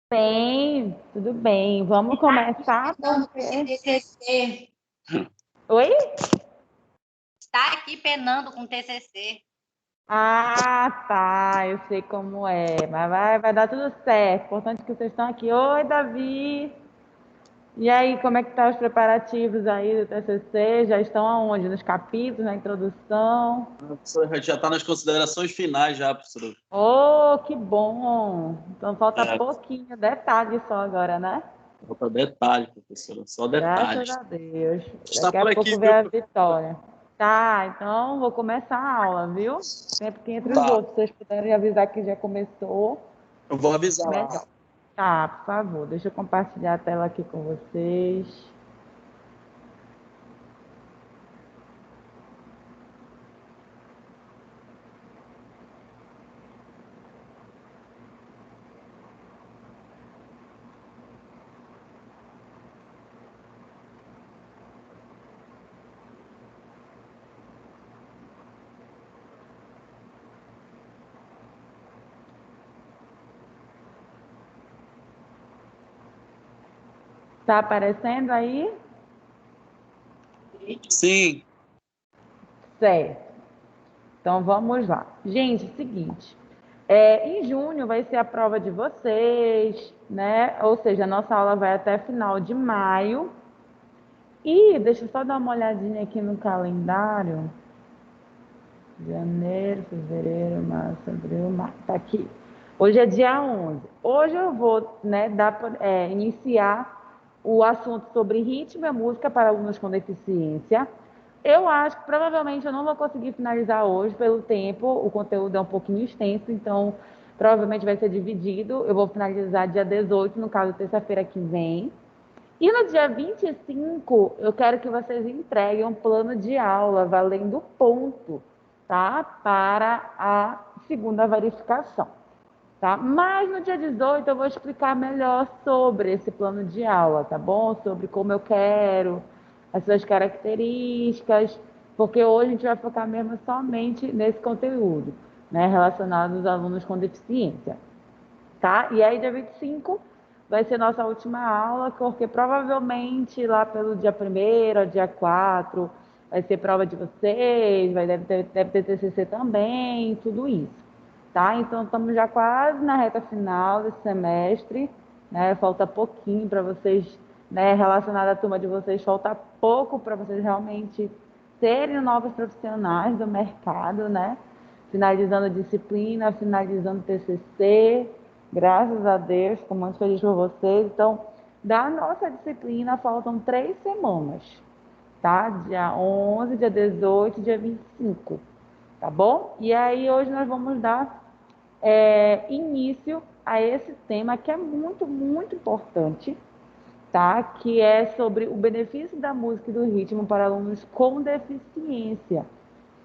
Bem, tudo bem. Vamos Está aqui começar penando com esse porque. TCC. Oi? Está aqui penando com TCC. Ah, tá. Eu sei como é. Mas vai dar tudo certo. Importante que vocês estão aqui. Oi, Davi. E aí, como é que tá os preparativos aí do TCC? Já estão aonde? Nos capítulos, na introdução? A professora já está nas considerações finais já, professora. Oh, que bom! Então falta É, pouquinho, detalhe só agora, né? falta detalhe, professora, só Graças detalhes. a Deus. Está Daqui a por aqui, pouco vem viu, a professora? vitória. Tá, então vou começar a aula, viu? Tempo que entre os Tá, outros, se vocês puderem avisar que já começou, eu vou avisar lá. melhor. Tá, por favor, deixa eu compartilhar a tela aqui com vocês. Tá aparecendo aí? Sim, Certo. Então vamos lá. Gente, seguinte. Em junho vai ser a prova de vocês, né? Ou seja, a nossa aula vai até final de maio. E deixa eu só dar uma olhadinha aqui no calendário. Janeiro, fevereiro, março, abril, maio. Tá aqui. Hoje é dia 11. Hoje eu vou, né, iniciar o assunto sobre ritmo e música para alunos com deficiência. Eu acho que provavelmente eu não vou conseguir finalizar hoje pelo tempo. O conteúdo é um pouquinho extenso, então provavelmente vai ser dividido. Eu vou finalizar dia 18, no caso, terça-feira que vem. E no dia 25, eu quero que vocês entreguem um plano de aula valendo ponto, tá? Para a segunda verificação, tá? Mas no dia 18 eu vou explicar melhor sobre esse plano de aula, tá bom? Sobre como eu quero, as suas características, porque hoje a gente vai focar mesmo somente nesse conteúdo, né? Relacionado aos alunos com deficiência. Tá? E aí, dia 25 vai ser nossa última aula, porque provavelmente lá pelo dia 1º ao dia 4 vai ser prova de vocês, deve ter TCC também, tudo isso. Tá? Então, estamos já quase na reta final desse semestre, né? Falta pouquinho para vocês, né? Relacionado à turma de vocês, falta pouco para vocês realmente serem novos profissionais do mercado, né? Finalizando disciplina, finalizando TCC, graças a Deus, estou muito feliz por vocês. Então, da nossa disciplina, faltam 3 semanas, tá? Dia 11, dia 18, dia 25, tá bom? E aí, hoje nós vamos dar início a esse tema que é muito, muito importante, tá? Que é sobre o benefício da música e do ritmo para alunos com deficiência.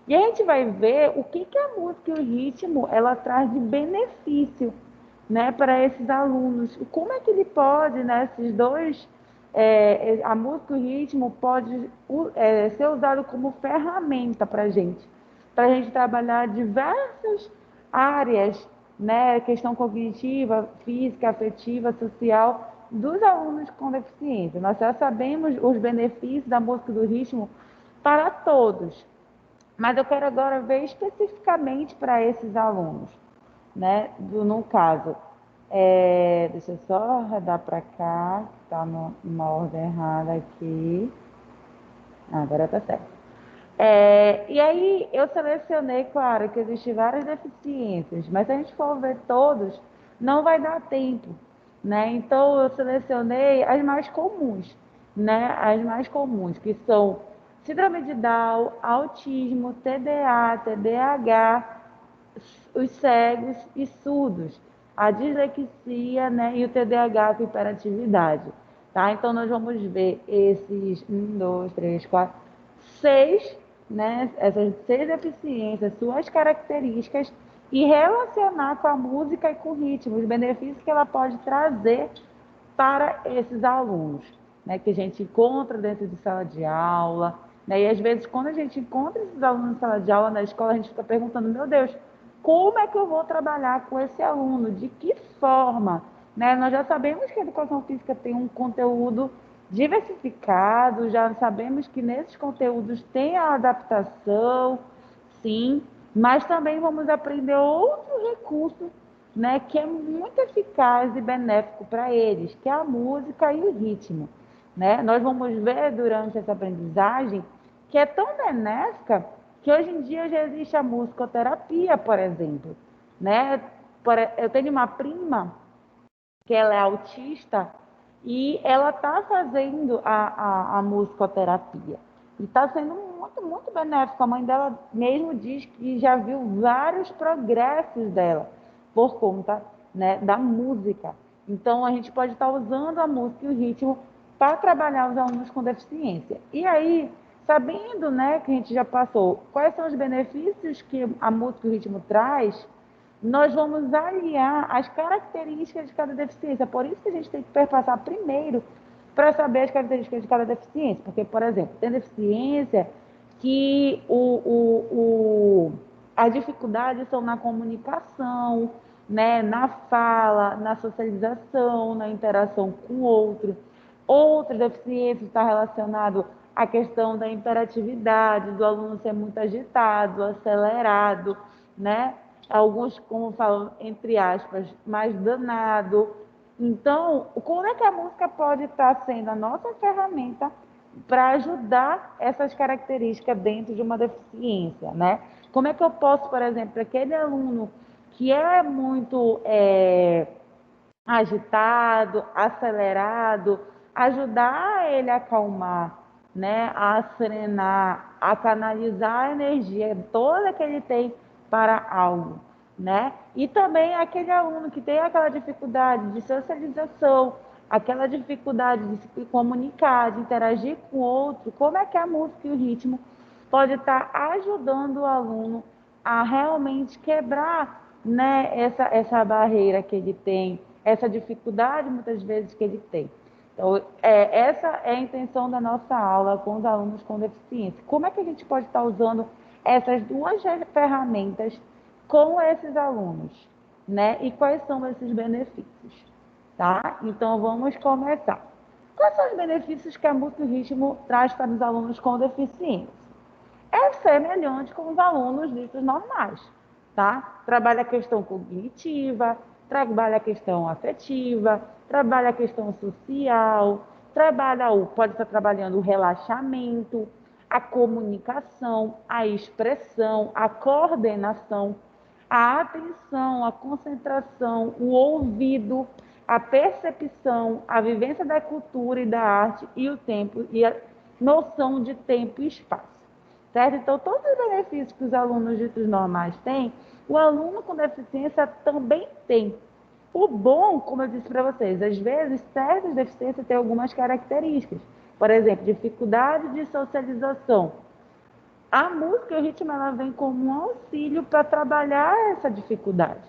E a gente vai ver o que a música e o ritmo ela traz de benefício, né, para esses alunos. E como é que ele pode, né, esses dois, a música e o ritmo pode ser usado como ferramenta para a gente trabalhar diversas áreas, né, questão cognitiva, física, afetiva, social dos alunos com deficiência. Nós já sabemos os benefícios da música e do ritmo para todos, mas eu quero agora ver especificamente para esses alunos, né? No caso, deixa eu só arredar para cá, que está numa ordem errada aqui. Agora está certo. E aí eu selecionei, claro, que existem várias deficiências, mas se a gente for ver todos, não vai dar tempo, né? Então eu selecionei as mais comuns, né? As mais comuns, que são síndrome de Down, autismo, TDA, TDAH, os cegos e surdos, a dislexia, né? E o TDAH com hiperatividade, tá? Então nós vamos ver esses 1, 2, 3, 4, 6, né? Essas 6 deficiências, suas características e relacionar com a música e com o ritmo, os benefícios que ela pode trazer para esses alunos, né? Que a gente encontra dentro de sala de aula, né? E às vezes quando a gente encontra esses alunos em sala de aula na escola, a gente fica perguntando, meu Deus, como é que eu vou trabalhar com esse aluno? De que forma? né? Nós já sabemos que a educação física tem um conteúdo diversificado, já sabemos que nesses conteúdos tem a adaptação, sim, mas também vamos aprender outro recurso, né, que é muito eficaz e benéfico para eles, que é a música e o ritmo, né? Nós vamos ver durante essa aprendizagem que é tão benéfica que hoje em dia já existe a musicoterapia, por exemplo, né? Eu tenho uma prima que ela é autista e ela está fazendo a musicoterapia. E está sendo muito, muito benéfico. A mãe dela mesmo diz que já viu vários progressos dela por conta, né, da música. Então, a gente pode estar usando a música e o ritmo para trabalhar os alunos com deficiência. E aí, sabendo, né, que a gente já passou, quais são os benefícios que a música e o ritmo traz, nós vamos aliar as características de cada deficiência. Por isso que a gente tem que perpassar primeiro para saber as características de cada deficiência. Porque, por exemplo, tem deficiência que as dificuldades são na comunicação, né, na fala, na socialização, na interação com o outro. Outras deficiências está relacionado à questão da hiperatividade, do aluno ser muito agitado, acelerado, né? Alguns, como falam, entre aspas, mais danado. Então, como é que a música pode estar sendo a nossa ferramenta para ajudar essas características dentro de uma deficiência, né? Como é que eu posso, por exemplo, aquele aluno que é muito agitado, acelerado, ajudar ele a acalmar, né? A serenar, a canalizar a energia toda que ele tem para algo, né? E também aquele aluno que tem aquela dificuldade de socialização, aquela dificuldade de se comunicar, de interagir com o outro, como é que a música e o ritmo pode estar ajudando o aluno a realmente quebrar, né, essa barreira que ele tem, essa dificuldade muitas vezes que ele tem. Então, essa é a intenção da nossa aula com os alunos com deficiência. Como é que a gente pode estar usando essas duas ferramentas com esses alunos, né? E quais são esses benefícios, tá? Então, vamos começar. Quais são os benefícios que a música e o ritmo traz para os alunos com deficiência? É semelhante com os alunos ditos normais, tá? Trabalha a questão cognitiva, trabalha a questão afetiva, trabalha a questão social, pode estar trabalhando o relaxamento, a comunicação, a expressão, a coordenação, a atenção, a concentração, o ouvido, a percepção, a vivência da cultura e da arte e o tempo e a noção de tempo e espaço. Certo? Então, todos os benefícios que os alunos ditos normais têm, o aluno com deficiência também tem. O bom, como eu disse para vocês, às vezes certas deficiências têm algumas características. Por exemplo, dificuldade de socialização. A música e o ritmo ela vem como um auxílio para trabalhar essa dificuldade,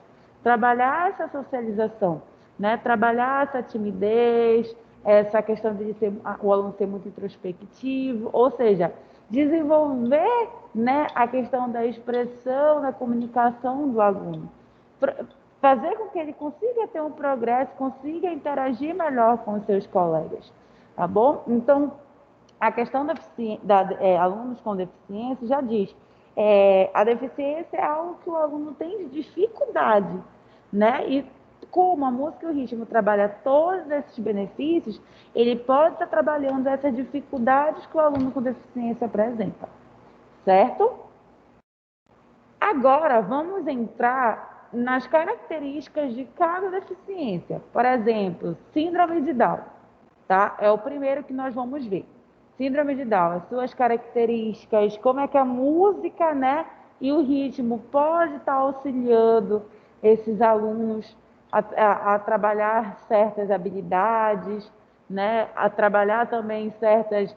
trabalhar essa socialização, né? Trabalhar essa timidez, essa questão de o aluno ser muito introspectivo, ou seja, desenvolver, né, a questão da expressão, da comunicação do aluno. Fazer com que ele consiga ter um progresso, consiga interagir melhor com os seus colegas, tá bom? Então, a questão alunos com deficiência já diz, a deficiência é algo que o aluno tem de dificuldade, né? E como a música e o ritmo trabalha todos esses benefícios, ele pode estar trabalhando essas dificuldades que o aluno com deficiência apresenta, certo? Agora, vamos entrar nas características de cada deficiência. Por exemplo, síndrome de Down, tá? É o primeiro que nós vamos ver. Síndrome de Down, as suas características, como é que a música, né, e o ritmo pode estar auxiliando esses alunos a trabalhar certas habilidades, né, a trabalhar também certas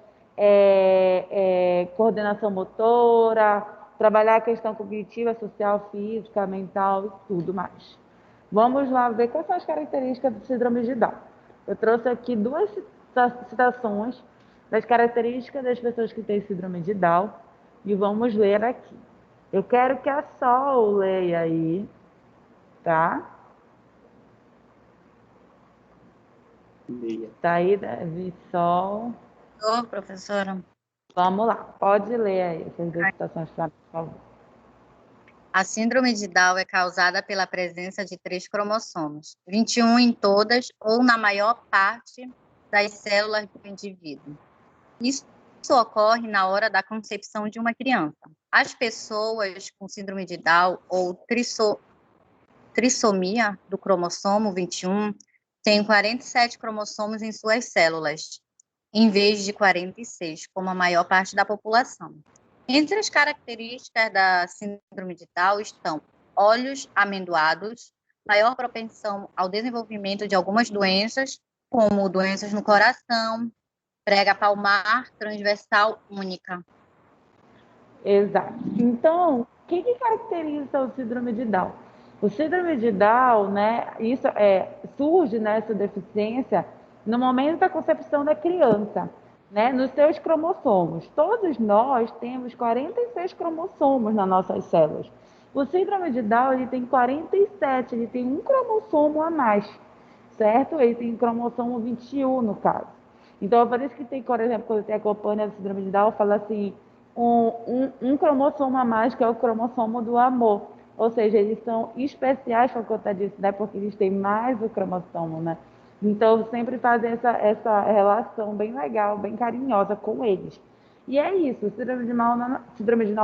coordenação motora, trabalhar a questão cognitiva, social, física, mental e tudo mais. Vamos lá ver quais são as características do síndrome de Down. Eu trouxe aqui duas citações das características das pessoas que têm síndrome de Down e vamos ler aqui. Eu quero que a Sol leia aí, tá? Meia. Tá aí, Davi Sol. Ô, professora. Vamos lá, pode ler aí essas duas citações para mim, por favor. A síndrome de Down é causada pela presença de 3 cromossomos, 21 em todas ou na maior parte das células do indivíduo. Isso ocorre na hora da concepção de uma criança. As pessoas com síndrome de Down ou trissomia do cromossomo 21 têm 47 cromossomos em suas células, em vez de 46, como a maior parte da população. Entre as características da síndrome de Down estão olhos amendoados, maior propensão ao desenvolvimento de algumas doenças, como doenças no coração, prega palmar transversal única. Exato. Então, o que caracteriza o síndrome de Down? O síndrome de Down, né, surge nessa deficiência no momento da concepção da criança, né, nos seus cromossomos. Todos nós temos 46 cromossomos nas nossas células. O síndrome de Down, ele tem 47, ele tem um cromossomo a mais, certo? Ele tem cromossomo 21, no caso. Então, é por isso que tem, por exemplo, quando tem a campanha do síndrome de Down, fala assim, um cromossomo a mais, que é o cromossomo do amor. Ou seja, eles são especiais por conta disso, né? Porque eles têm mais o cromossomo, né? Então, sempre fazem essa relação bem legal, bem carinhosa com eles. E é isso, o síndrome de Down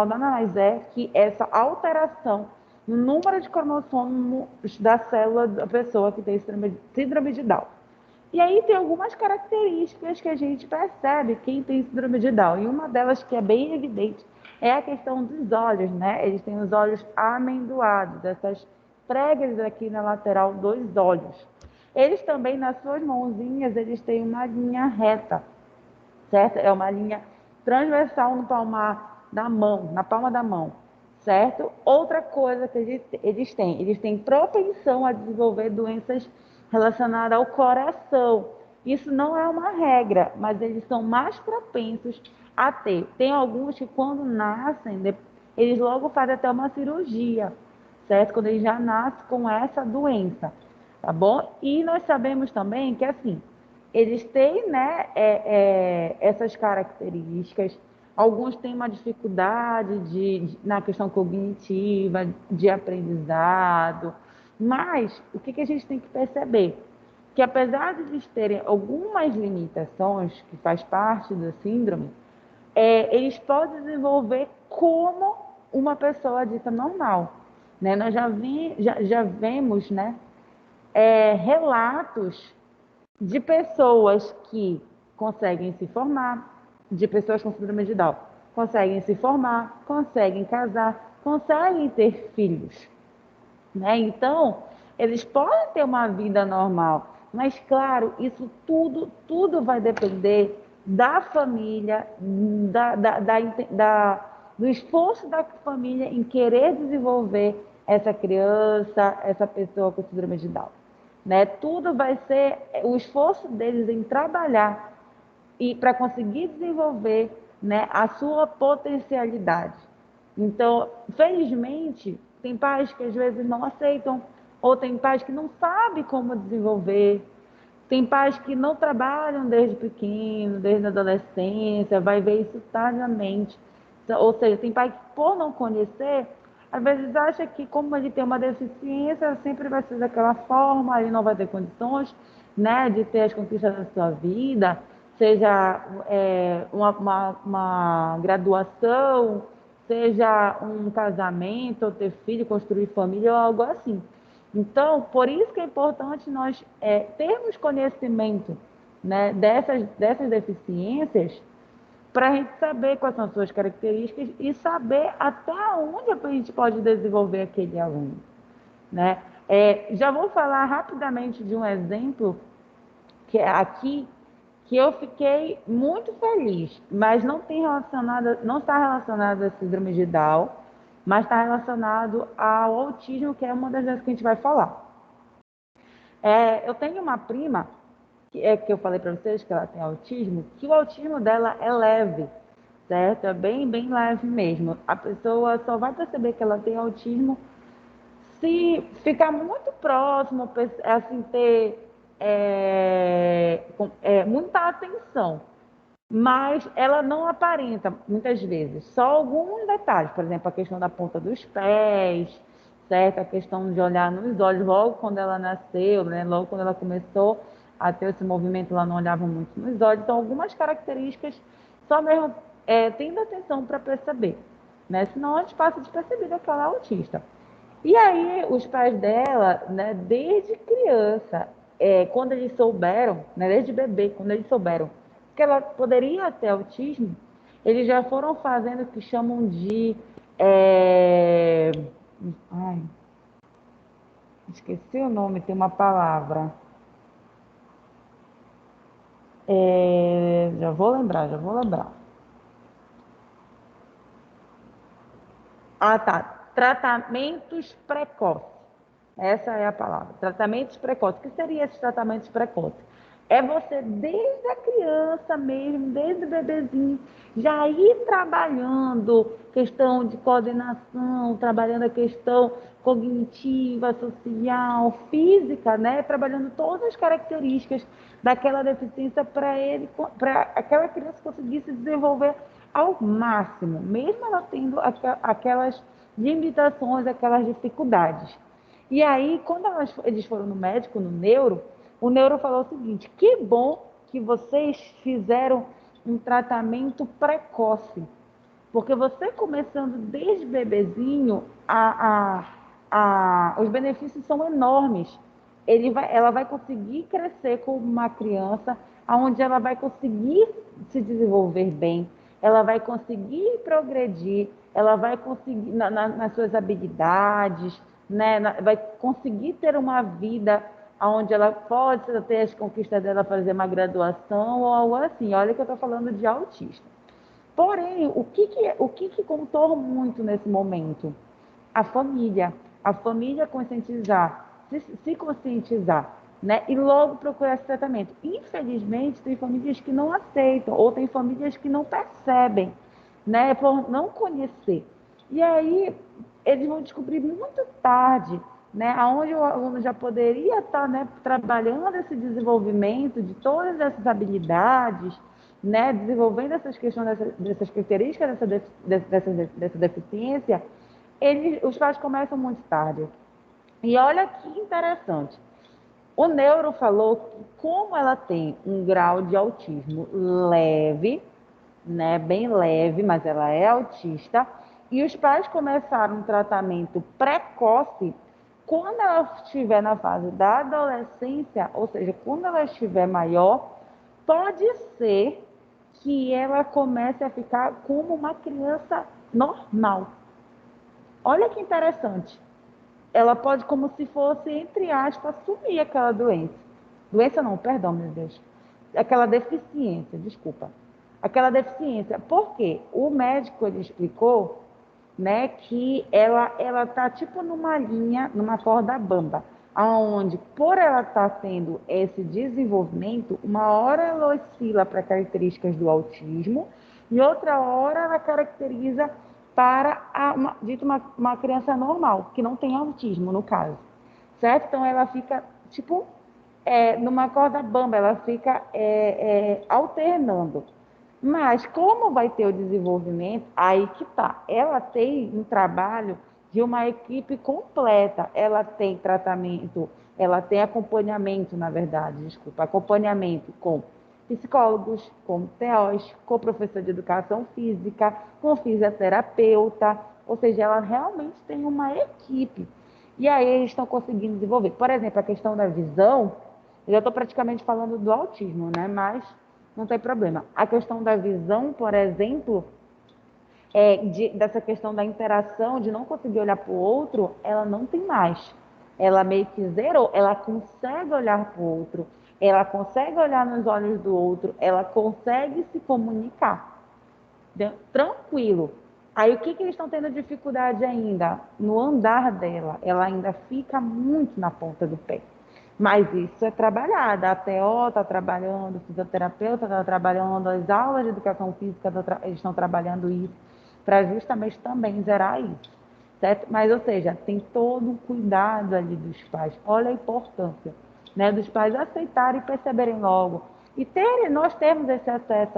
nada mais é que essa alteração no número de cromossomos da célula da pessoa que tem síndrome de Down. E aí tem algumas características que a gente percebe quem tem síndrome de Down. E uma delas que é bem evidente é a questão dos olhos, né? Eles têm os olhos amendoados, essas pregas aqui na lateral dos olhos. Eles também, nas suas mãozinhas, eles têm uma linha reta, certo? É uma linha transversal no palmar da mão, na palma da mão, certo? Outra coisa que eles têm propensão a desenvolver doenças relacionadas ao coração. Isso não é uma regra, mas eles são mais propensos a ter. Tem alguns que quando nascem, eles logo fazem até uma cirurgia, certo? Quando eles já nascem com essa doença, tá bom? E nós sabemos também que, assim, eles têm, né, essas características. Alguns têm uma dificuldade na questão cognitiva, de aprendizado, mas o que a gente tem que perceber? Que apesar de eles terem algumas limitações, que faz parte da síndrome, eles podem desenvolver como uma pessoa dita normal. Né? Nós já vemos, né, relatos de pessoas que conseguem se formar, de pessoas com síndrome de Down, conseguem se formar, conseguem casar, conseguem ter filhos, né? Então, eles podem ter uma vida normal, mas claro, isso tudo vai depender da família, do esforço da família em querer desenvolver essa criança, essa pessoa com síndrome de Down. Né? Tudo vai ser o esforço deles em trabalhar e para conseguir desenvolver, né, a sua potencialidade. Então, felizmente, tem pais que às vezes não aceitam, ou tem pais que não sabem como desenvolver, tem pais que não trabalham desde pequeno, desde a adolescência, vai ver isso tardiamente. Ou seja, tem pai que, por não conhecer, às vezes acha que como ele tem uma deficiência, sempre vai ser daquela forma, ele não vai ter condições, né, de ter as conquistas da sua vida, seja uma graduação, seja um casamento, ou ter filho, construir família, ou algo assim. Então, por isso que é importante nós termos conhecimento, né, dessas deficiências, para a gente saber quais são as suas características e saber até onde a gente pode desenvolver aquele aluno. Né? Já vou falar rapidamente de um exemplo que é aqui, que eu fiquei muito feliz, mas não está relacionado à síndrome de Down, mas está relacionado ao autismo, que é uma das vezes que a gente vai falar. Eu tenho uma prima, que eu falei para vocês que ela tem autismo, que o autismo dela é leve, certo? É bem, bem leve mesmo. A pessoa só vai perceber que ela tem autismo se ficar muito próximo, assim, ter muita atenção, mas ela não aparenta, muitas vezes, só alguns detalhes, por exemplo, a questão da ponta dos pés, certo? A questão de olhar nos olhos, logo quando ela nasceu, né? Logo quando ela começou a ter esse movimento, ela não olhava muito nos olhos, então algumas características só mesmo tendo atenção para perceber, né? Senão a gente passa despercebido que ela é autista. E aí, os pais dela, né, desde criança, quando eles souberam, né, desde bebê, quando eles souberam que ela poderia ter autismo, eles já foram fazendo o que chamam de. Ai, esqueci o nome, tem uma palavra. Já vou lembrar, já vou lembrar. Ah, tá. Tratamentos precoces. Essa é a palavra. Tratamentos precoces. O que seriam esses tratamentos precoces? É você, desde a criança mesmo, desde o bebezinho, já ir trabalhando questão de coordenação, trabalhando a questão cognitiva, social, física, né? Trabalhando todas as características daquela deficiência para aquela criança conseguir se desenvolver ao máximo, mesmo ela tendo aquelas limitações, aquelas dificuldades. E aí, quando eles foram no médico, no neuro, o neuro falou o seguinte: que bom que vocês fizeram um tratamento precoce, porque você começando desde bebezinho, os benefícios são enormes. Ela vai conseguir crescer como uma criança, onde ela vai conseguir se desenvolver bem, ela vai conseguir progredir, ela vai conseguir nas suas habilidades, né? Vai conseguir ter uma vida onde ela pode ter as conquistas dela, fazer uma graduação ou algo assim. Olha que eu estou falando de autista. Porém, o que contou muito nesse momento? A família. A família conscientizar, se conscientizar, né? E logo procurar esse tratamento. Infelizmente, tem famílias que não aceitam, ou tem famílias que não percebem, né? Por não conhecer. E aí, eles vão descobrir muito tarde, né? Onde o aluno já poderia estar, né, trabalhando esse desenvolvimento de todas essas habilidades, né, desenvolvendo essas questões, dessas características dessa deficiência, os pais começam muito tarde. E olha que interessante. O neuro falou que como ela tem um grau de autismo leve, né, bem leve, mas ela é autista, e os pais começaram um tratamento precoce quando ela estiver na fase da adolescência, ou seja, quando ela estiver maior, pode ser que ela comece a ficar como uma criança normal. Olha que interessante. Ela pode, como se fosse, entre aspas, assumir aquela doença. Doença não, perdão, meu Deus. Aquela deficiência, desculpa. Aquela deficiência. Por quê? O médico, ele explicou, né, que ela tá tipo numa linha, numa corda bamba, aonde, por ela estar tendo esse desenvolvimento, uma hora ela oscila para características do autismo e outra hora ela caracteriza para uma criança normal, que não tem autismo, no caso, certo? Então, ela fica, tipo, numa corda bamba, ela fica alternando. Mas, como vai ter o desenvolvimento, aí que tá. Ela tem um trabalho de uma equipe completa. Ela tem tratamento, ela tem acompanhamento, na verdade, desculpa, acompanhamento com psicólogos, com TEOs, com professor de educação física, com fisioterapeuta, ou seja, ela realmente tem uma equipe. E aí eles estão conseguindo desenvolver. Por exemplo, a questão da visão, eu já estou praticamente falando do autismo, né? Mas não tem problema. A questão da visão, por exemplo, dessa questão da interação, de não conseguir olhar para o outro, ela não tem mais. Ela meio que zerou, ela consegue olhar para o outro, ela consegue olhar nos olhos do outro, ela consegue se comunicar. Tranquilo. Aí o que eles estão tendo dificuldade ainda? No andar dela, ela ainda fica muito na ponta do pé. Mas isso é trabalhado. A TO está trabalhando, o fisioterapeuta está trabalhando, as aulas de educação física eles estão trabalhando isso para justamente também zerar isso. Certo? Mas, ou seja, tem todo um cuidado ali dos pais. Olha a importância. né, dos pais aceitarem e perceberem logo. E nós temos esse acesso,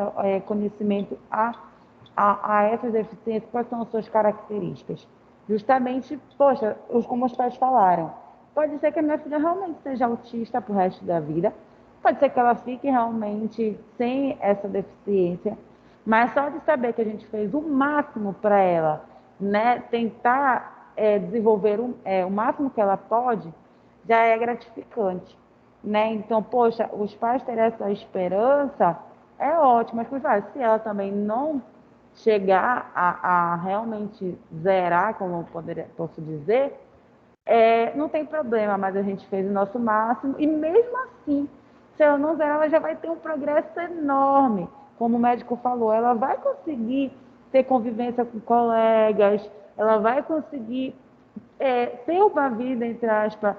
conhecimento a essas deficiências, quais são as suas características. Justamente, poxa, como os pais falaram, pode ser que a minha filha realmente seja autista pro resto da vida, pode ser que ela fique realmente sem essa deficiência, mas só de saber que a gente fez o máximo para ela, né, tentar desenvolver o máximo que ela pode, já é gratificante, né? Então, poxa, os pais terem essa esperança é ótimo, mas claro, se ela também não chegar a realmente zerar, como eu posso dizer, não tem problema, mas a gente fez o nosso máximo e mesmo assim, se ela não zerar, ela já vai ter um progresso enorme. Como o médico falou, ela vai conseguir ter convivência com colegas, ela vai conseguir ter uma vida, entre aspas,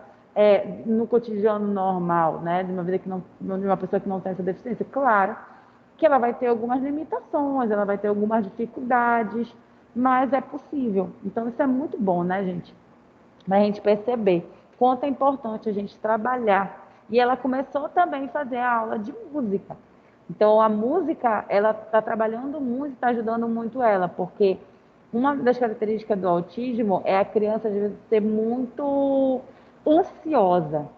no cotidiano normal, né? De uma vida de uma pessoa que não tem essa deficiência. Claro que ela vai ter algumas limitações, ela vai ter algumas dificuldades, mas é possível. Então isso é muito bom, né, gente? Para a gente perceber quanto é importante a gente trabalhar. E ela começou também a fazer a aula de música. Então, a música, ela está trabalhando muito, está ajudando muito ela, porque uma das características do autismo é a criança, às vezes, ser muito ansiosa.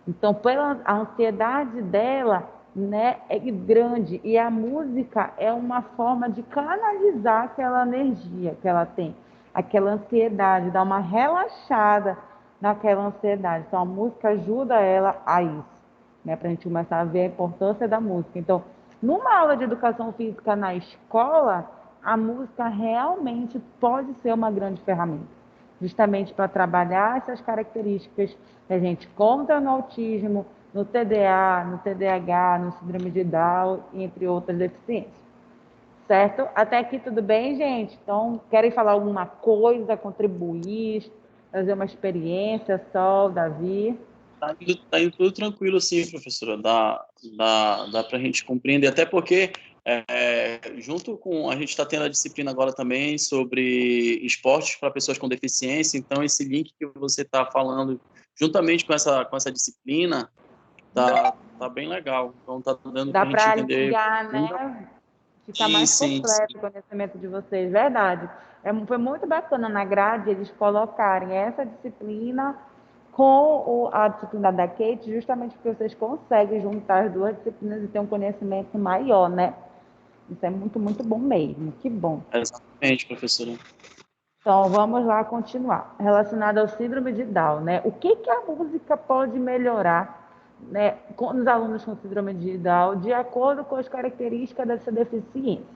Então, pela a ansiedade dela, né, é grande. E a música é uma forma de canalizar aquela energia que ela tem, aquela ansiedade, dar uma relaxada naquela ansiedade. Então, a música ajuda ela a isso, né, para a gente começar a ver a importância da música. Então, numa aula de educação física na escola, a música realmente pode ser uma grande ferramenta justamente para trabalhar essas características que a gente conta no autismo, no TDA, no TDAH, no síndrome de Down, entre outras deficiências. Certo? Até aqui tudo bem, gente? Então, querem falar alguma coisa, contribuir, trazer uma experiência, Sol, Davi? Tá indo tudo tranquilo, sim, professora. Dá para a gente compreender, até porque, junto com a gente está tendo a disciplina agora também sobre esportes para pessoas com deficiência, então esse link que você está falando, juntamente com essa disciplina, tá bem legal. Então tá dando para Dá a gente para entender. ligar, né? Ficar Sim, mais sim, completo o conhecimento de vocês, verdade. Foi muito bacana na grade eles colocarem essa disciplina com a disciplina da Kate, justamente porque vocês conseguem juntar as duas disciplinas e ter um conhecimento maior, né? Isso é muito, muito bom mesmo. Que bom. exatamente, professora. Então, vamos lá continuar. Relacionado ao síndrome de Down, né? O que a música pode melhorar, né, com os alunos com síndrome de Down, de acordo com as características dessa deficiência?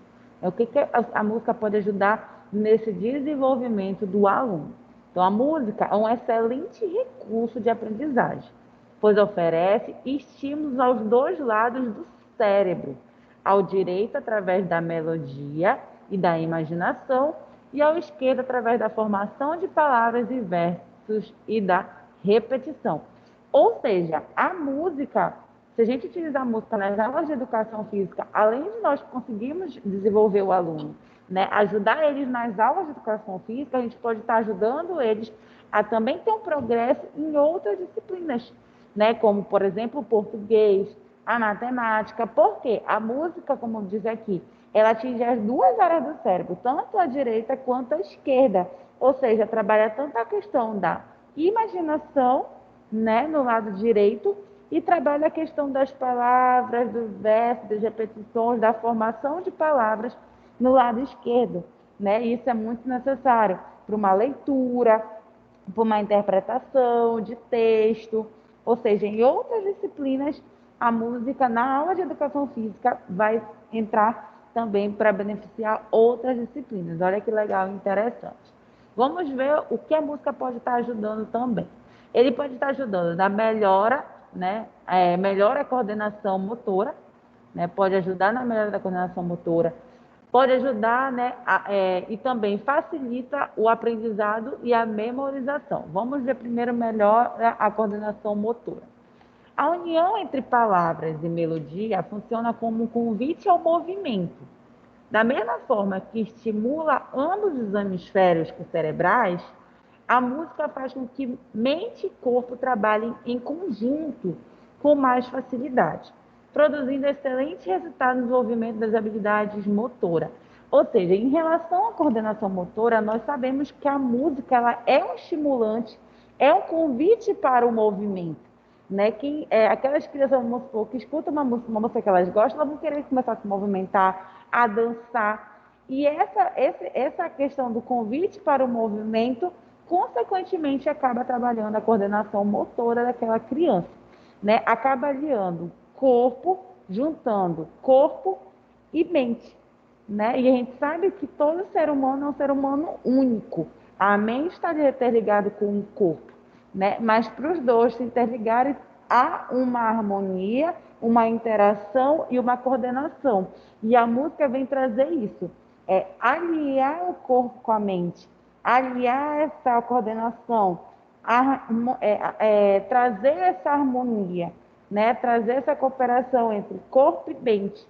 O que a música pode ajudar nesse desenvolvimento do aluno? Então, a música é um excelente recurso de aprendizagem, pois oferece estímulos aos dois lados do cérebro, ao direito através da melodia e da imaginação, e ao esquerdo através da formação de palavras e versos e da repetição. Ou seja, a música, se a gente utilizar a música nas aulas de educação física, além de nós conseguirmos desenvolver o aluno, né, ajudar eles nas aulas de educação física, a gente pode estar ajudando eles a também ter um progresso em outras disciplinas, né, como, por exemplo, o português, a matemática. Porque a música, como diz aqui, ela atinge as duas áreas do cérebro, tanto a direita quanto a esquerda. Ou seja, trabalha tanto a questão da imaginação, né, no lado direito, e trabalha a questão das palavras, do verso, das repetições, da formação de palavras no lado esquerdo, né? E isso é muito necessário para uma leitura, para uma interpretação de texto, ou seja, em outras disciplinas, a música na aula de educação física vai entrar também para beneficiar outras disciplinas. Olha que legal e interessante. Vamos ver o que a música pode estar ajudando também. Ele pode estar ajudando na melhora, né? Melhora a coordenação motora, né? Pode ajudar na melhora da coordenação motora, pode ajudar, né? E também facilita o aprendizado e a memorização. Vamos ver primeiro melhor a coordenação motora. A união entre palavras e melodia funciona como um convite ao movimento. Da mesma forma que estimula ambos os hemisférios cerebrais, A música faz com que mente e corpo trabalhem em conjunto com mais facilidade, produzindo excelentes resultados no desenvolvimento das habilidades motoras. Ou seja, em relação à coordenação motora, nós sabemos que a música ela é um estimulante, é um convite para o movimento. Né? Aquelas crianças, vamos supor, que escutam uma música que elas gostam, elas vão querer começar a se movimentar, a dançar. E essa questão do convite para o movimento, consequentemente, acaba trabalhando a coordenação motora daquela criança. Né? Acaba aliando juntando corpo e mente. Né? E a gente sabe que todo ser humano é um ser humano único. A mente está interligada com o corpo, né? Mas para os dois se interligarem, há uma harmonia, uma interação e uma coordenação. E a música vem trazer isso, aliar o corpo com a mente, aliar essa coordenação, trazer essa harmonia, né? Trazer essa cooperação entre corpo e mente.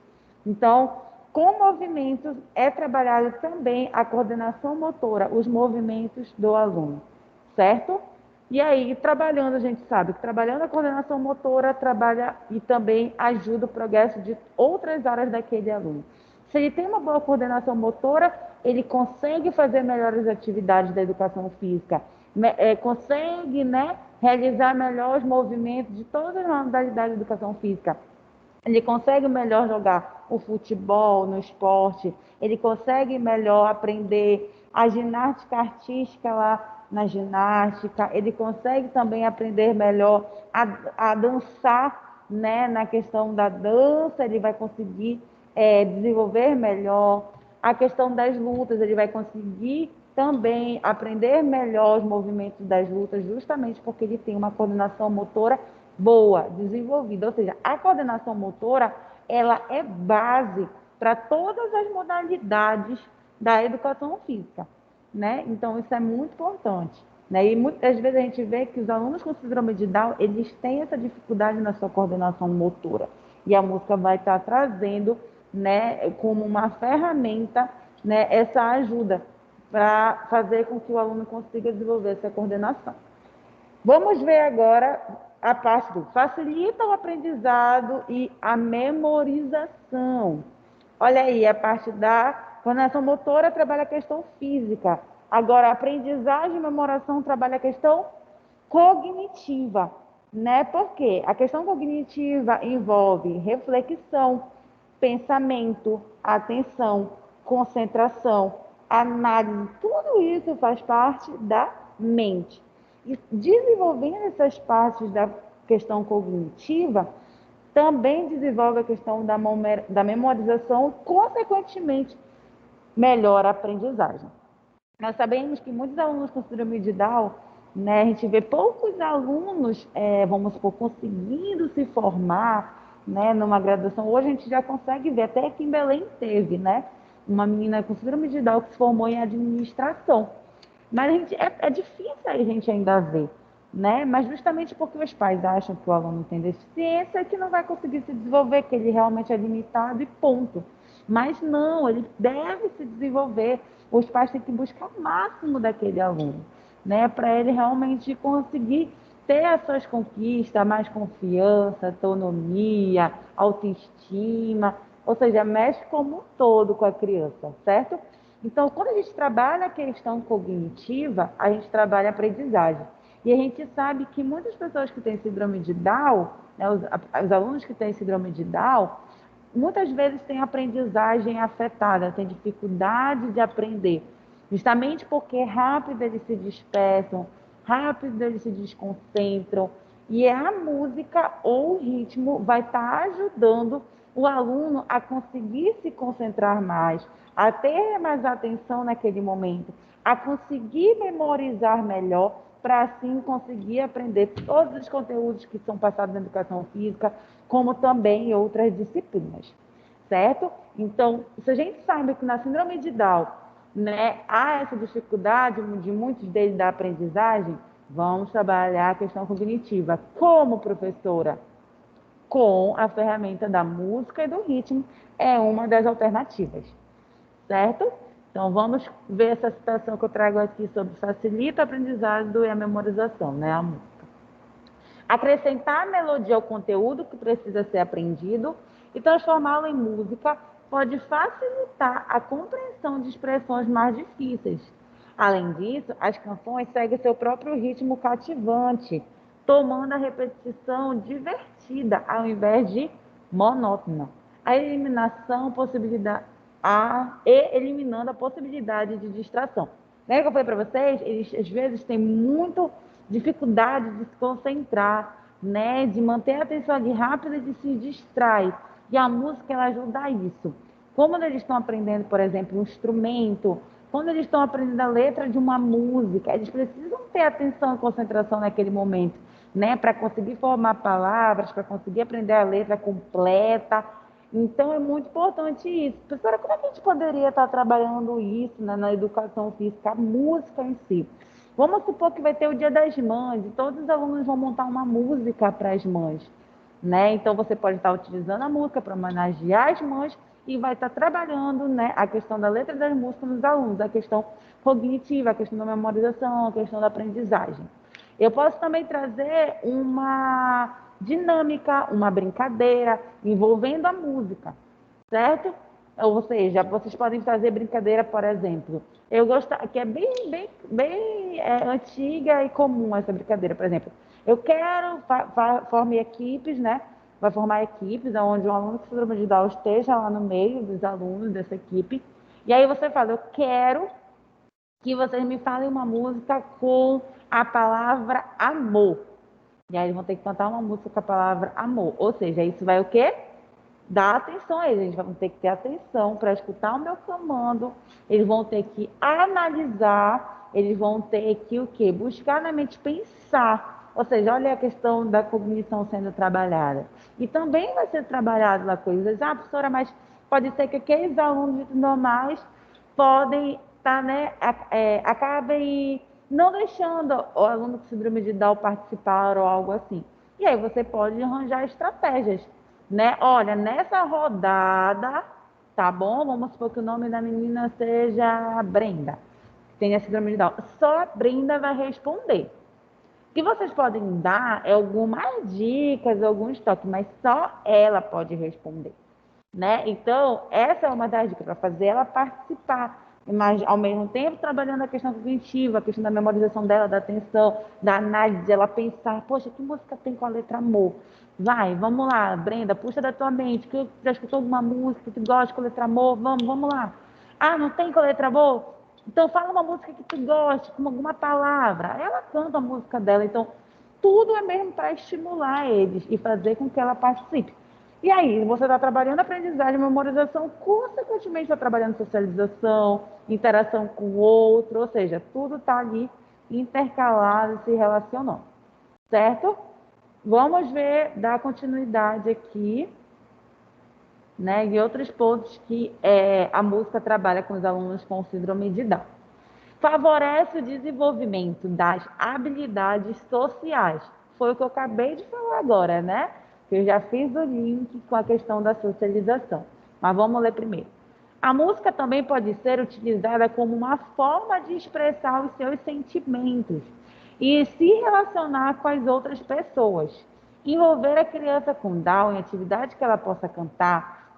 Então, com movimentos é trabalhado também a coordenação motora, os movimentos do aluno, certo? E aí, trabalhando, a gente sabe que trabalhando a coordenação motora, trabalha e também ajuda o progresso de outras áreas daquele aluno. Se ele tem uma boa coordenação motora, ele consegue fazer melhores atividades da educação física, consegue, né, realizar melhor os movimentos de todas as modalidades da educação física. Ele consegue melhor jogar o futebol no esporte, ele consegue melhor aprender a ginástica artística lá na ginástica, ele consegue também aprender melhor a dançar, né? Na questão da dança, ele vai conseguir desenvolver melhor. A questão das lutas, ele vai conseguir também aprender melhor os movimentos das lutas, justamente porque ele tem uma coordenação motora boa, desenvolvida. Ou seja, a coordenação motora, ela é base para todas as modalidades da educação física, né? Então, isso é muito importante, né? E muitas vezes a gente vê que os alunos com síndrome de Down, eles têm essa dificuldade na sua coordenação motora. E a música vai estar trazendo, né, como uma ferramenta, né, essa ajuda para fazer com que o aluno consiga desenvolver essa coordenação. Vamos ver agora a parte do facilita o aprendizado e a memorização. Olha aí, a parte da coordenação motora trabalha a questão física. Agora, a aprendizagem e memoração trabalha a questão cognitiva, né? Por quê? A questão cognitiva envolve reflexão, pensamento, atenção, concentração, análise. Tudo isso faz parte da mente. E desenvolvendo essas partes da questão cognitiva, também desenvolve a questão da memorização, consequentemente, melhora a aprendizagem. Nós sabemos que muitos alunos com síndrome de Down, né, a gente vê poucos alunos, vamos supor, conseguindo se formar, né, numa graduação. Hoje a gente já consegue ver, até aqui em Belém teve, né, uma menina com síndrome de Down que se formou em administração. Mas é difícil a gente ainda ver, né? Mas justamente porque os pais acham que o aluno tem deficiência, que não vai conseguir se desenvolver, que ele realmente é limitado e ponto. Mas não, ele deve se desenvolver. Os pais têm que buscar o máximo daquele aluno, né? Para ele realmente conseguir ter as suas conquistas, mais confiança, autonomia, autoestima, ou seja, mexe como um todo com a criança, certo? Então, quando a gente trabalha a questão cognitiva, a gente trabalha a aprendizagem. E a gente sabe que muitas pessoas que têm síndrome de Down, né, os alunos que têm síndrome de Down, muitas vezes têm aprendizagem afetada, têm dificuldade de aprender. Justamente porque rápido eles se dispersam, rápido eles se desconcentram. E a música ou o ritmo vai estar ajudando o aluno a conseguir se concentrar mais, a ter mais atenção naquele momento, a conseguir memorizar melhor, para assim conseguir aprender todos os conteúdos que são passados na educação física, como também em outras disciplinas, certo? Então, se a gente sabe que na síndrome de Down, né, há essa dificuldade de muitos deles da aprendizagem, vamos trabalhar a questão cognitiva. Como professora? Com a ferramenta da música e do ritmo, é uma das alternativas, certo? Então, vamos ver essa citação que eu trago aqui sobre facilita a aprendizagem e a memorização, né? A música. Acrescentar melodia ao conteúdo que precisa ser aprendido e transformá-lo em música pode facilitar a compreensão de expressões mais difíceis. Além disso, as canções seguem seu próprio ritmo cativante, tomando a repetição divertida ao invés de monótona. A eliminação eliminando a possibilidade de distração. Lembra que eu falei para vocês? Eles às vezes têm muito dificuldade de se concentrar, né? De manter a atenção ali rápida e de se distrair. E a música ela ajuda a isso. Como eles estão aprendendo, por exemplo, um instrumento, quando eles estão aprendendo a letra de uma música, eles precisam ter atenção e concentração naquele momento, né? Para conseguir formar palavras, para conseguir aprender a letra completa. Então, é muito importante isso. Professora, como é que a gente poderia estar trabalhando isso, né, na educação física, a música em si? Vamos supor que vai ter o Dia das Mães e todos os alunos vão montar uma música para as mães, né? Então, você pode estar utilizando a música para homenagear as mães e vai estar trabalhando, né, a questão da letra das músicas nos alunos, a questão cognitiva, a questão da memorização, a questão da aprendizagem. Eu posso também trazer uma dinâmica, uma brincadeira envolvendo a música, certo? Ou seja, vocês podem fazer brincadeira, por exemplo. Eu gosto, que é bem antiga e comum essa brincadeira, por exemplo. Eu quero formar equipes, né? Vai formar equipes onde um aluno com síndrome de Down esteja lá no meio dos alunos dessa equipe. E aí você fala, eu quero que vocês me falem uma música com a palavra amor. E aí eles vão ter que cantar uma música com a palavra amor. Ou seja, isso vai o quê? Dar atenção a eles. Eles vão ter que ter atenção para escutar o meu comando. Eles vão ter que analisar. Eles vão ter que o quê? Buscar na mente pensar. Ou seja, olha a questão da cognição sendo trabalhada. E também vai ser trabalhado lá coisas. Ah, professora, mas pode ser que aqueles alunos normais podem estar, né, acabem não deixando o aluno com síndrome de Down participar ou algo assim. E aí você pode arranjar estratégias, né? Olha, nessa rodada, tá bom? Vamos supor que o nome da menina seja Brenda, que tem a síndrome de Down. Só a Brenda vai responder. O que vocês podem dar é algumas dicas, alguns toques, mas só ela pode responder, né? Então, essa é uma das dicas para fazer ela participar, mas ao mesmo tempo trabalhando a questão cognitiva, a questão da memorização dela, da atenção, da análise, ela pensar, poxa, que música tem com a letra amor? Vai, vamos lá, Brenda, puxa da tua mente, que já escutou alguma música que tu gosta com a letra amor? Vamos lá. Ah, não tem com a letra amor? Então fala uma música que tu goste, com alguma palavra. Ela canta a música dela, então tudo é mesmo para estimular eles e fazer com que ela participe. E aí, você está trabalhando aprendizagem, memorização, consequentemente está trabalhando socialização, interação com o outro, ou seja, tudo está ali intercalado, se relacionando, certo? Vamos ver, dar continuidade aqui, né, e outros pontos que a música trabalha com os alunos com síndrome de Down. Favorece o desenvolvimento das habilidades sociais. Foi o que eu acabei de falar agora, né? Que eu já fiz o link com a questão da socialização. Mas vamos ler primeiro. A música também pode ser utilizada como uma forma de expressar os seus sentimentos e se relacionar com as outras pessoas. Envolver a criança com Down em atividades que ela possa cantar,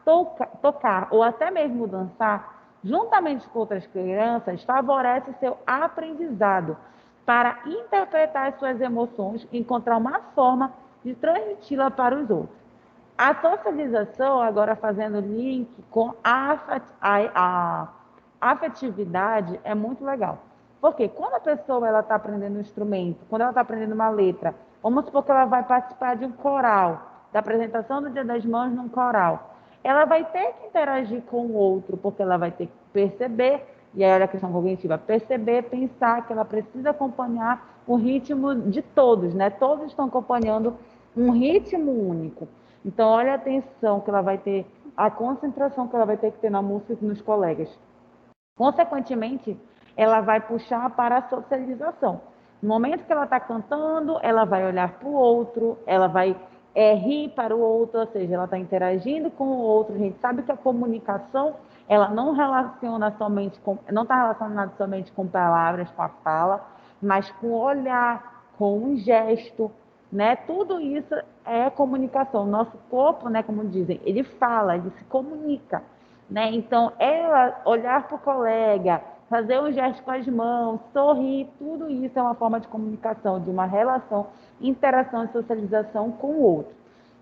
tocar ou até mesmo dançar, juntamente com outras crianças, favorece seu aprendizado para interpretar as suas emoções e encontrar uma forma de transmiti-la para os outros. A socialização, agora fazendo link com a afetividade, é muito legal. Porque quando a pessoa está aprendendo um instrumento, quando ela está aprendendo uma letra, vamos supor que ela vai participar de um coral, da apresentação do Dia das Mães num coral. Ela vai ter que interagir com o outro, porque ela vai ter que perceber, e aí olha a questão cognitiva, perceber, pensar que ela precisa acompanhar o ritmo de todos, né? Todos estão acompanhando um ritmo único. Então, olha a atenção que ela vai ter, a concentração que ela vai ter que ter na música e nos colegas. Consequentemente, ela vai puxar para a socialização. No momento que ela está cantando, ela vai olhar para o outro, ela vai rir para o outro, ou seja, ela está interagindo com o outro. A gente sabe que a comunicação ela não relaciona somente com, não está relacionada somente com palavras, com a fala, mas com o olhar, com um gesto, né? Tudo isso é comunicação. Nosso corpo, né, como dizem, ele fala, ele se comunica, né? Então, ela olhar para o colega, fazer um gesto com as mãos, sorrir, tudo isso é uma forma de comunicação, de uma relação, interação e socialização com o outro.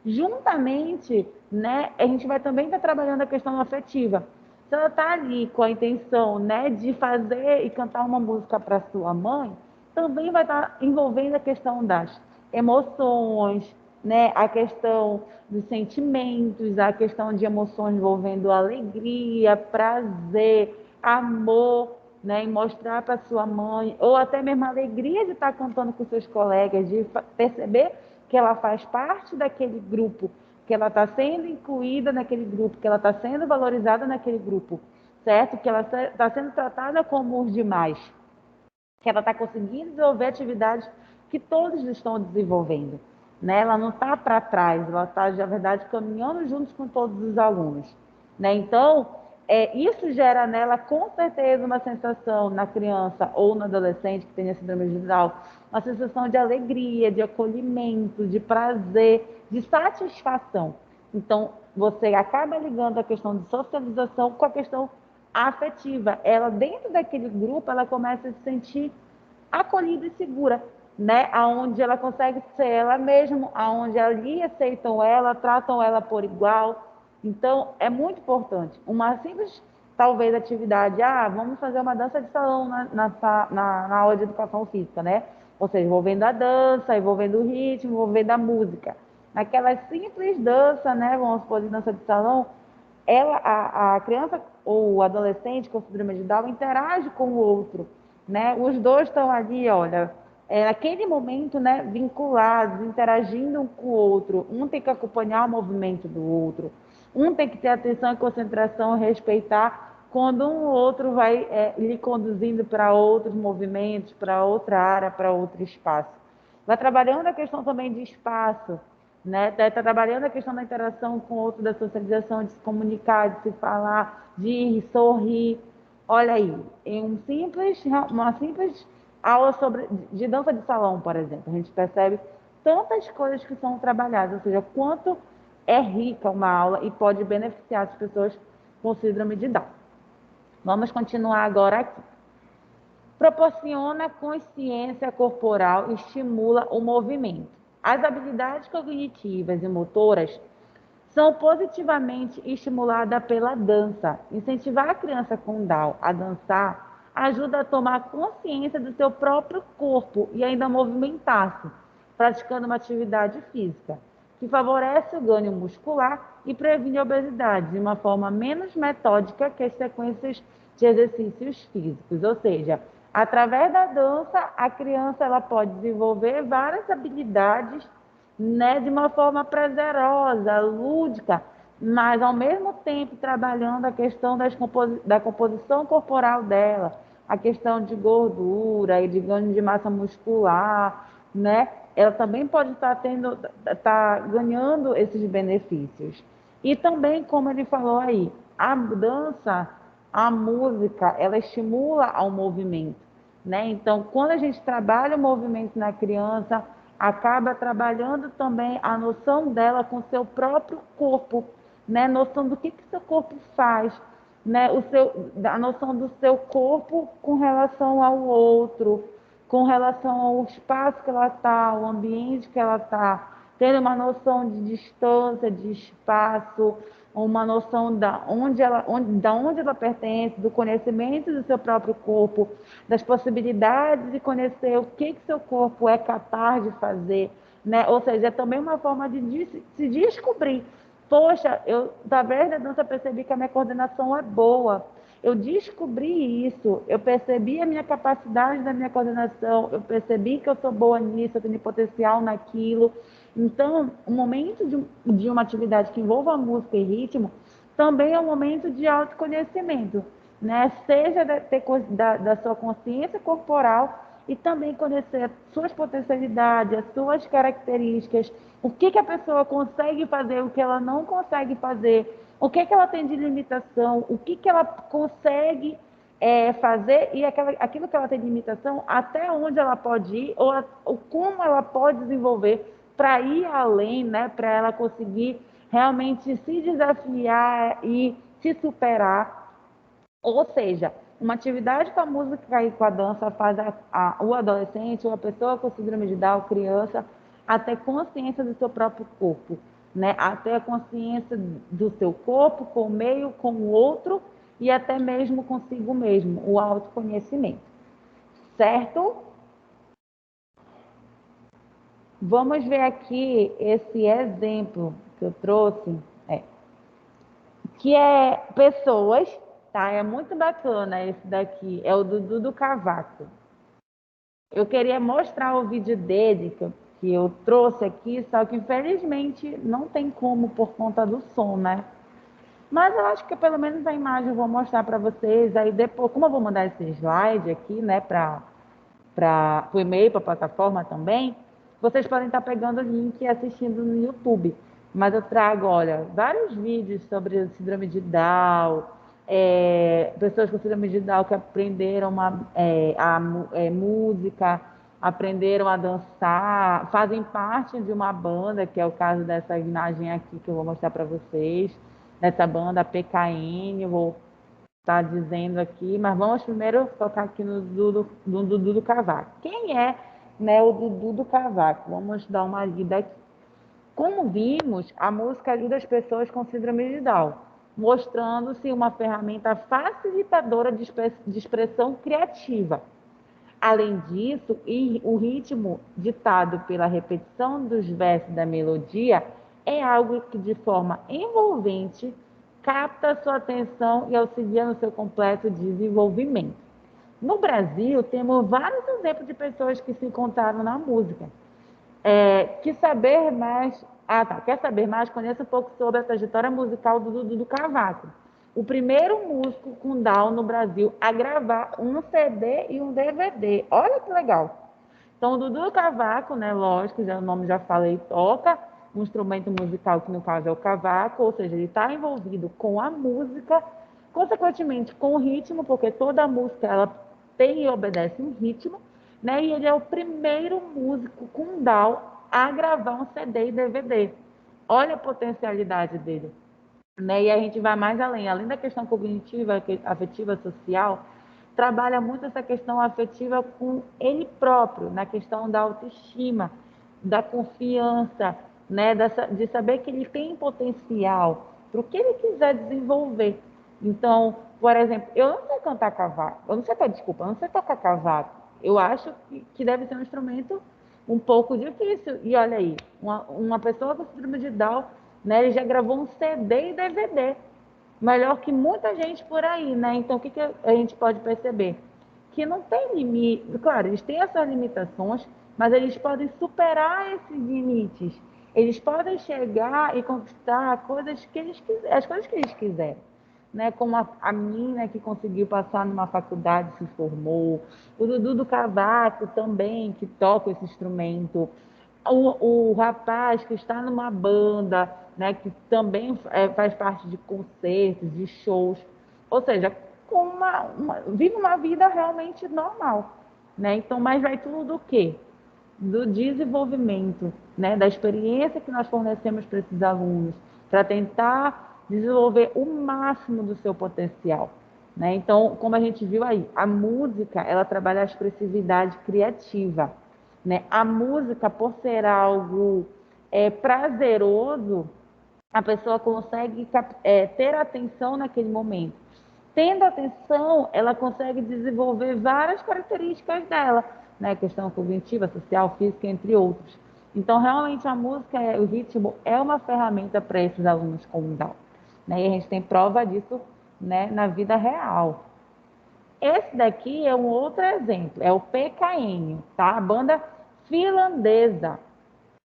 Juntamente, né, a gente vai também estar trabalhando a questão afetiva. Se ela está ali com a intenção, né, de fazer e cantar uma música para sua mãe, também vai estar envolvendo a questão das emoções, né, a questão dos sentimentos, a questão de emoções envolvendo alegria, prazer, amor, né, e mostrar para sua mãe, ou até mesmo a alegria de estar cantando com seus colegas, de perceber que ela faz parte daquele grupo, que ela está sendo incluída naquele grupo, que ela está sendo valorizada naquele grupo, certo? Que ela está sendo tratada como os demais, que ela está conseguindo desenvolver atividades que todos estão desenvolvendo, né? Ela não está para trás, ela está, na verdade, caminhando juntos com todos os alunos, né? Então, isso gera nela, com certeza, uma sensação na criança ou no adolescente que tem a síndrome de Down, uma sensação de alegria, de acolhimento, de prazer, de satisfação. Então, você acaba ligando a questão de socialização com a questão afetiva. Ela, dentro daquele grupo, ela começa a se sentir acolhida e segura, né? Aonde ela consegue ser ela mesma, aonde ali aceitam ela, tratam ela por igual. Então, é muito importante. Uma simples, talvez, atividade, vamos fazer uma dança de salão na aula de educação física, né? Ou seja, envolvendo a dança, envolvendo o ritmo, envolvendo a música. Naquela simples dança, né? Vamos supor, de dança de salão, a criança ou o adolescente com síndrome de Down interage com o outro, né? Os dois estão ali, olha, naquele momento, né, vinculados, interagindo um com o outro. Um tem que acompanhar o movimento do outro. Um tem que ter atenção e concentração, respeitar quando um outro vai lhe conduzindo para outros movimentos, para outra área, para outro espaço. Vai trabalhando a questão também de espaço, né? Está trabalhando a questão da interação com o outro, da socialização, de se comunicar, de se falar, de ir, sorrir. Olha aí, uma simples aula de dança de salão, por exemplo, a gente percebe tantas coisas que são trabalhadas, ou seja, quanto é rica uma aula e pode beneficiar as pessoas com síndrome de Down. Vamos continuar agora aqui. Proporciona consciência corporal e estimula o movimento. As habilidades cognitivas e motoras são positivamente estimuladas pela dança. Incentivar a criança com Down a dançar ajuda a tomar consciência do seu próprio corpo e ainda movimentar-se, praticando uma atividade física, que favorece o ganho muscular e previne a obesidade de uma forma menos metódica que as sequências de exercícios físicos. Ou seja, através da dança, a criança ela pode desenvolver várias habilidades, né, de uma forma prazerosa, lúdica, mas ao mesmo tempo trabalhando a questão da composição corporal dela, a questão de gordura e de ganho de massa muscular, né? Ela também pode estar ganhando esses benefícios. E também, como ele falou aí, a dança, a música, ela estimula ao movimento, né? Então, quando a gente trabalha o movimento na criança, acaba trabalhando também a noção dela com o seu próprio corpo, né? Noção do que seu corpo faz, né? A noção do seu corpo com relação ao outro, com relação ao espaço que ela está, o ambiente que ela está, tendo uma noção de distância, de espaço, uma noção da onde ela pertence, do conhecimento do seu próprio corpo, das possibilidades de conhecer o que seu corpo é capaz de fazer, né? Ou seja, é também uma forma de se descobrir. Poxa, através da dança percebi que a minha coordenação é boa. Eu descobri isso, eu percebi a minha capacidade da minha coordenação, eu percebi que eu sou boa nisso, eu tenho potencial naquilo. Então, o momento de uma atividade que envolva música e ritmo também é um momento de autoconhecimento, né? Seja da sua consciência corporal e também conhecer as suas potencialidades, as suas características, o que a pessoa consegue fazer, o que ela não consegue fazer, O que ela tem de limitação, o que ela consegue fazer e aquilo que ela tem de limitação, até onde ela pode ir ou como ela pode desenvolver para ir além, né? Para ela conseguir realmente se desafiar e se superar. Ou seja, uma atividade com a música e com a dança faz o adolescente, ou a pessoa com síndrome de Down, criança, a ter consciência do seu próprio corpo, né? A ter a consciência do seu corpo com o meio, com o outro e até mesmo consigo mesmo, o autoconhecimento. Certo? Vamos ver aqui esse exemplo que eu trouxe, que é pessoas, tá? É muito bacana esse daqui, é o Dudu do Cavaco. Eu queria mostrar o vídeo dele que eu trouxe aqui, só que infelizmente não tem como por conta do som, né? Mas eu acho que pelo menos a imagem eu vou mostrar para vocês. Aí depois, como eu vou mandar esse slide aqui, né, para o e-mail, para a plataforma também, vocês podem estar pegando o link e assistindo no YouTube. Mas eu trago, olha, vários vídeos sobre síndrome de Down, pessoas com síndrome de Down que aprenderam música, aprenderam a dançar, fazem parte de uma banda, que é o caso dessa imagem aqui que eu vou mostrar para vocês, dessa banda PKN, vou estar dizendo aqui, mas vamos primeiro focar aqui no Dudu do Cavaco. Quem é, né, o Dudu do Cavaco? Vamos dar uma lida aqui. Como vimos, a música ajuda as pessoas com síndrome de Down, mostrando-se uma ferramenta facilitadora de expressão criativa. Além disso, o ritmo ditado pela repetição dos versos da melodia é algo que, de forma envolvente, capta sua atenção e auxilia no seu completo desenvolvimento. No Brasil, temos vários exemplos de pessoas que se encontraram na música. Quer saber mais? Conheça um pouco sobre a trajetória musical do Dudu do Cavaco. O primeiro músico com Down no Brasil a gravar um CD e um DVD. Olha que legal. Então, o Dudu do Cavaco, né, lógico, o nome já falei, toca um instrumento musical, que no caso é o cavaco, ou seja, ele está envolvido com a música, consequentemente com o ritmo, porque toda música ela tem e obedece um ritmo, né? E ele é o primeiro músico com Down a gravar um CD e DVD. Olha a potencialidade dele, né? E a gente vai mais além da questão cognitiva, afetiva, social, trabalha muito essa questão afetiva com ele próprio, na questão da autoestima, da confiança, né? De saber que ele tem potencial para o que ele quiser desenvolver. Então, por exemplo, eu não sei cantar cavaco, eu não sei tocar cavaco. Eu acho que deve ser um instrumento um pouco difícil. E olha aí, uma pessoa com síndrome de Down, né, ele já gravou um CD e DVD, melhor que muita gente por aí, né? Então, o que a gente pode perceber? Que não tem limite. Claro, eles têm essas limitações, mas eles podem superar esses limites. Eles podem chegar e conquistar as coisas que eles quiserem. Né? Como a menina que conseguiu passar numa faculdade, se formou. O Dudu do Cavaco também, que toca esse instrumento. O rapaz que está numa banda, né, que também faz parte de concertos, de shows, ou seja, vive uma vida realmente normal, né? Então, mas vai tudo do quê? Do desenvolvimento, né, da experiência que nós fornecemos para esses alunos, para tentar desenvolver o máximo do seu potencial, né? Então, como a gente viu aí, a música, ela trabalha a expressividade criativa, né? A música, por ser algo prazeroso, a pessoa consegue ter atenção naquele momento. Tendo atenção, ela consegue desenvolver várias características dela, né? Questão cognitiva, social, física, entre outros. Então, realmente, a música, o ritmo, é uma ferramenta para esses alunos com Down, né? E a gente tem prova disso, né, na vida real. Esse daqui é um outro exemplo, é o PKN, tá? A banda finlandesa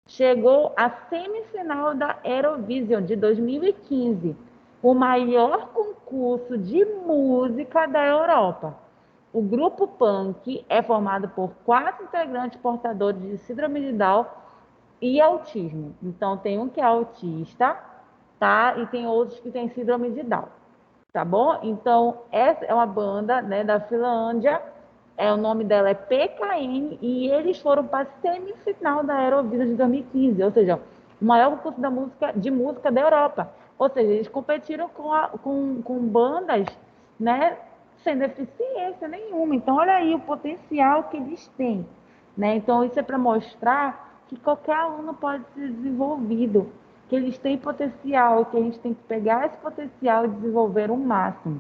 chegou à semifinal da Eurovision de 2015, o maior concurso de música da Europa. O grupo punk é formado por 4 integrantes portadores de síndrome de Down e autismo. Então, tem um que é autista, tá? E tem outros que têm síndrome de Down, tá bom? Então, essa é uma banda, né, da Finlândia, o nome dela é PKN, e eles foram para a semifinal da Eurovisão de 2015, ou seja, o maior concurso de música da Europa. Ou seja, eles competiram com bandas, né, sem deficiência nenhuma. Então, olha aí o potencial que eles têm, né? Então, isso é para mostrar que qualquer aluno pode ser desenvolvido, que eles têm potencial, que a gente tem que pegar esse potencial e desenvolver o máximo,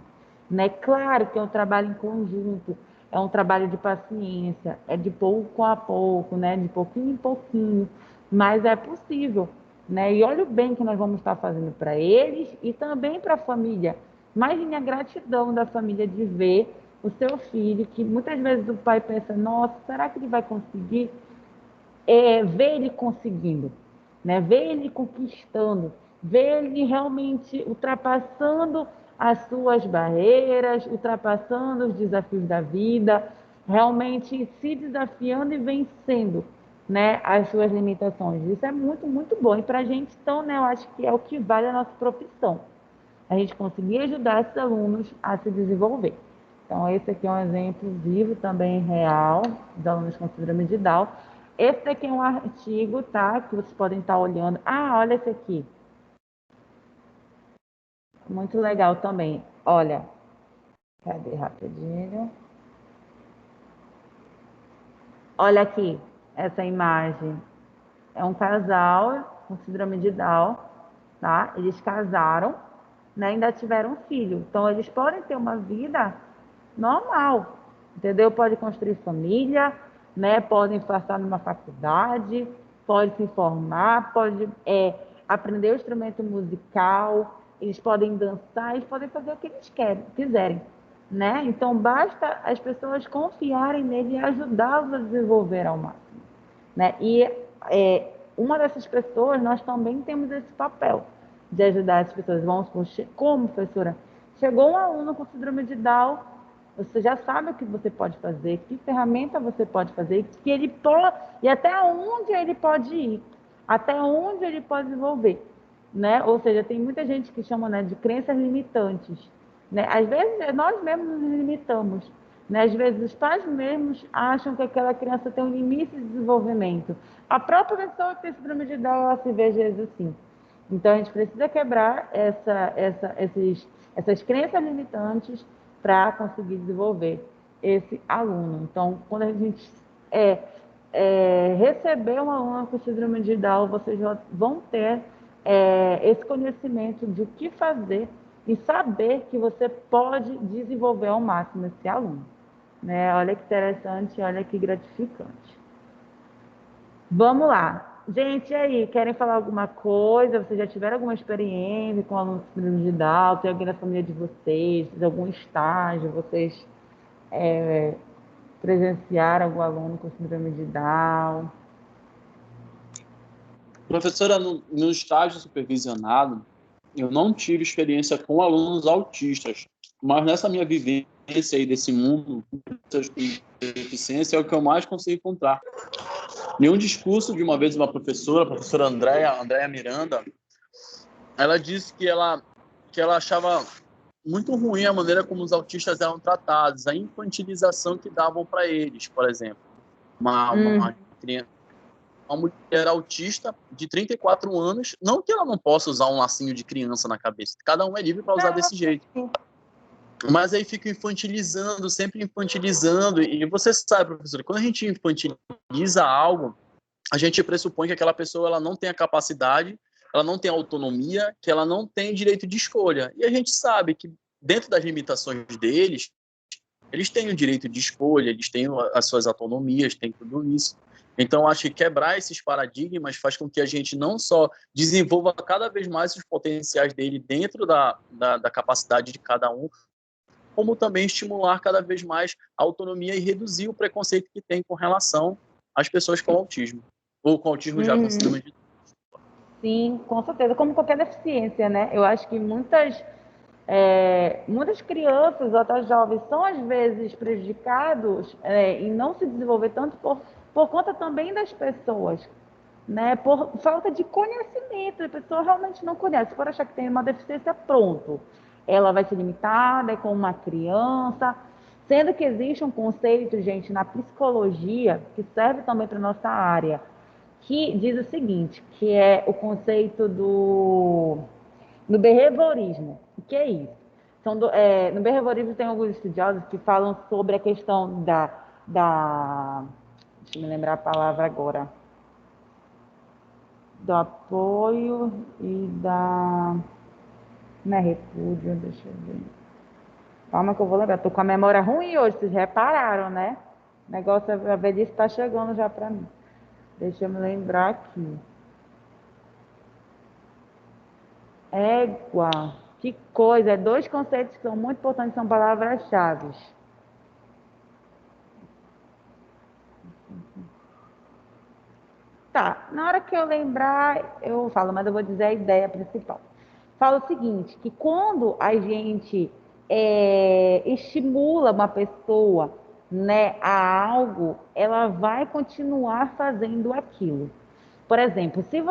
né? Claro que é um trabalho em conjunto, é um trabalho de paciência, é de pouco a pouco, né? De pouquinho em pouquinho, mas é possível, né? E olha o bem que nós vamos estar fazendo para eles e também para a família. Imagine a gratidão da família de ver o seu filho, que muitas vezes o pai pensa, nossa, será que ele vai conseguir? Ver ele conseguindo, né? Ver ele conquistando, ver ele realmente ultrapassando as suas barreiras, ultrapassando os desafios da vida, realmente se desafiando e vencendo, né, as suas limitações. Isso é muito, muito bom. E para a gente, então, né, eu acho que é o que vale a nossa profissão. A gente conseguir ajudar esses alunos a se desenvolver. Então, esse aqui é um exemplo vivo, também real, dos alunos com síndrome de Down. Esse daqui é um artigo, tá? Que vocês podem estar olhando. Ah, olha esse aqui. Muito legal também. Olha, cadê rapidinho? Olha aqui, essa imagem. É um casal com síndrome de Down, tá? Eles casaram, né? Ainda tiveram um filho. Então, eles podem ter uma vida normal, entendeu? Pode construir família, né? Podem passar numa faculdade, pode se formar, pode aprender o instrumento musical, eles podem dançar, eles podem fazer o que eles quiserem, né? Então basta as pessoas confiarem nele e ajudá-los a desenvolver ao máximo, né? E uma dessas pessoas, nós também temos esse papel de ajudar as pessoas. Vamos, como, professora? Chegou um aluno com síndrome de Down, você já sabe o que você pode fazer, que ferramenta você pode fazer, que ele pode, e até onde ele pode ir, até onde ele pode desenvolver, né? Ou seja, tem muita gente que chama, né, de crenças limitantes, né? Às vezes nós mesmos nos limitamos, né? Às vezes os pais mesmos acham que aquela criança tem um limite de desenvolvimento. A própria pessoa que tem síndrome de Down, ela se vê às vezes assim. Então a gente precisa quebrar essas crenças limitantes para conseguir desenvolver esse aluno. Então, quando a gente receber um aluno com síndrome de Down, vocês vão ter esse conhecimento de o que fazer e saber que você pode desenvolver ao máximo esse aluno, né? Olha que interessante, olha que gratificante. Vamos lá. Gente, e aí, querem falar alguma coisa? Vocês já tiveram alguma experiência com aluno com síndrome de Down? Tem alguém na família de vocês? Fiz algum estágio? Vocês presenciaram algum aluno com síndrome de Down? Professora, no estágio supervisionado, eu não tive experiência com alunos autistas, mas nessa minha vivência aí desse mundo, com deficiência, é o que eu mais consigo encontrar. Em um discurso de uma vez, uma professora, a professora Andréa Miranda, ela disse que ela achava muito ruim a maneira como os autistas eram tratados, a infantilização que davam para eles, por exemplo. Uma mulher autista de 34 anos, não que ela não possa usar um lacinho de criança na cabeça, cada um é livre para usar desse jeito. Mas aí fica infantilizando, sempre infantilizando, e você sabe, professor, quando a gente infantiliza algo, a gente pressupõe que aquela pessoa ela não tem a capacidade, ela não tem autonomia, que ela não tem direito de escolha. E a gente sabe que dentro das limitações deles, eles têm o direito de escolha, eles têm as suas autonomias, têm tudo isso. Então, acho que quebrar esses paradigmas faz com que a gente não só desenvolva cada vez mais os potenciais dele dentro da capacidade de cada um, como também estimular cada vez mais a autonomia e reduzir o preconceito que tem com relação às pessoas com autismo, ou com autismo já com síndrome de Down. Sim, com certeza, como qualquer deficiência, né? Eu acho que muitas crianças ou até jovens são às vezes prejudicados em não se desenvolver tanto por conta também das pessoas, né? Por falta de conhecimento, a pessoa realmente não conhece. Por achar que tem uma deficiência, pronto. Ela vai ser limitada, é como uma criança, sendo que existe um conceito, gente, na psicologia, que serve também para nossa área, que diz o seguinte, que é o conceito do behaviorismo. O que é isso? No behaviorismo tem alguns estudiosos que falam sobre a questão deixa eu me lembrar a palavra agora, do apoio e da... Não é repúdio, deixa eu ver. Calma que eu vou lembrar. Tô com a memória ruim hoje, vocês repararam, né? O negócio, a velhice está chegando já para mim. Deixa eu me lembrar aqui. Égua. Que coisa. É dois conceitos que são muito importantes, são palavras-chave. Tá, na hora que eu lembrar, eu falo, mas eu vou dizer a ideia principal. Fala o seguinte, que quando a gente estimula uma pessoa, né, a algo, ela vai continuar fazendo aquilo. Por exemplo, se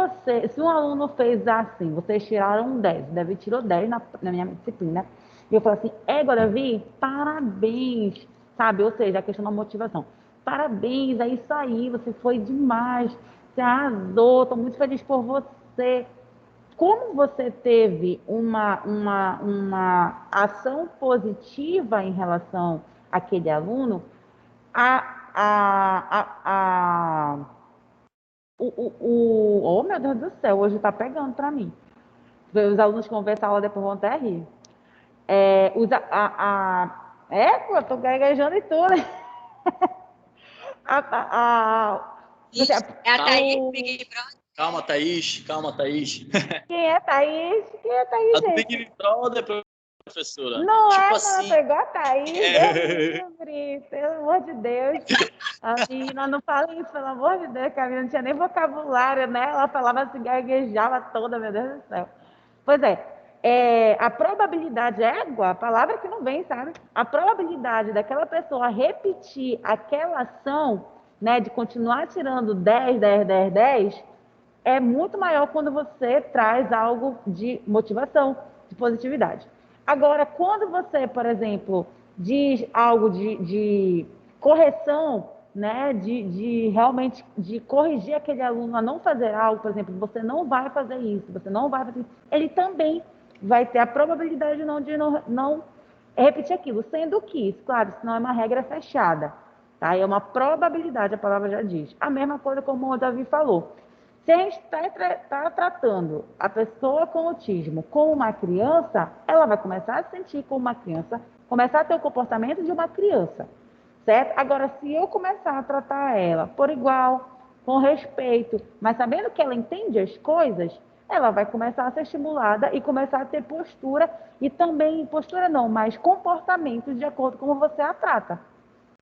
um aluno fez assim, vocês tiraram 10, Davi tirou 10 na minha disciplina, e eu falo assim, Davi, parabéns, sabe? Ou seja, a questão da motivação. Parabéns, é isso aí, você foi demais, você arrasou, estou muito feliz por você. Como você teve uma ação positiva em relação àquele aluno, a, a, oh meu Deus do céu, hoje está pegando para mim. Os alunos conversam a aula depois vão até rir. Eu tô gaguejando e tudo. A, a, a, você, É a Thaís, Big Brother. Calma, Thaís. Calma, Thaís. quem é Thaís? Quem é Thaís, A do gente? Big Brother, professora. Não Tipo é, não, assim. pegou a Thaís, Deus livre, pelo amor de Deus. A menina não fala isso, pelo amor de Deus, que a menina não tinha nem vocabulário, né? Ela falava assim, gaguejava toda, meu Deus do céu. Pois a probabilidade, égua, a palavra que não vem, sabe? A probabilidade daquela pessoa repetir aquela ação, né, de continuar tirando 10, 10, 10, 10, é muito maior quando você traz algo de motivação, de positividade. Agora, quando você, por exemplo, diz algo de correção, né, de realmente de corrigir aquele aluno a não fazer algo, por exemplo, você não vai fazer isso, você não vai fazer isso, ele também vai ter a probabilidade de não repetir aquilo, sendo que, claro, isso não é uma regra fechada, tá? É uma probabilidade, a palavra já diz. A mesma coisa como o Davi falou. Se a gente está tratando a pessoa com autismo como uma criança, ela vai começar a se sentir como uma criança, começar a ter o comportamento de uma criança, certo? Agora, se eu começar a tratar ela por igual, com respeito, mas sabendo que ela entende as coisas, ela vai começar a ser estimulada e começar a ter postura, e também, postura não, mas comportamentos de acordo com como você a trata.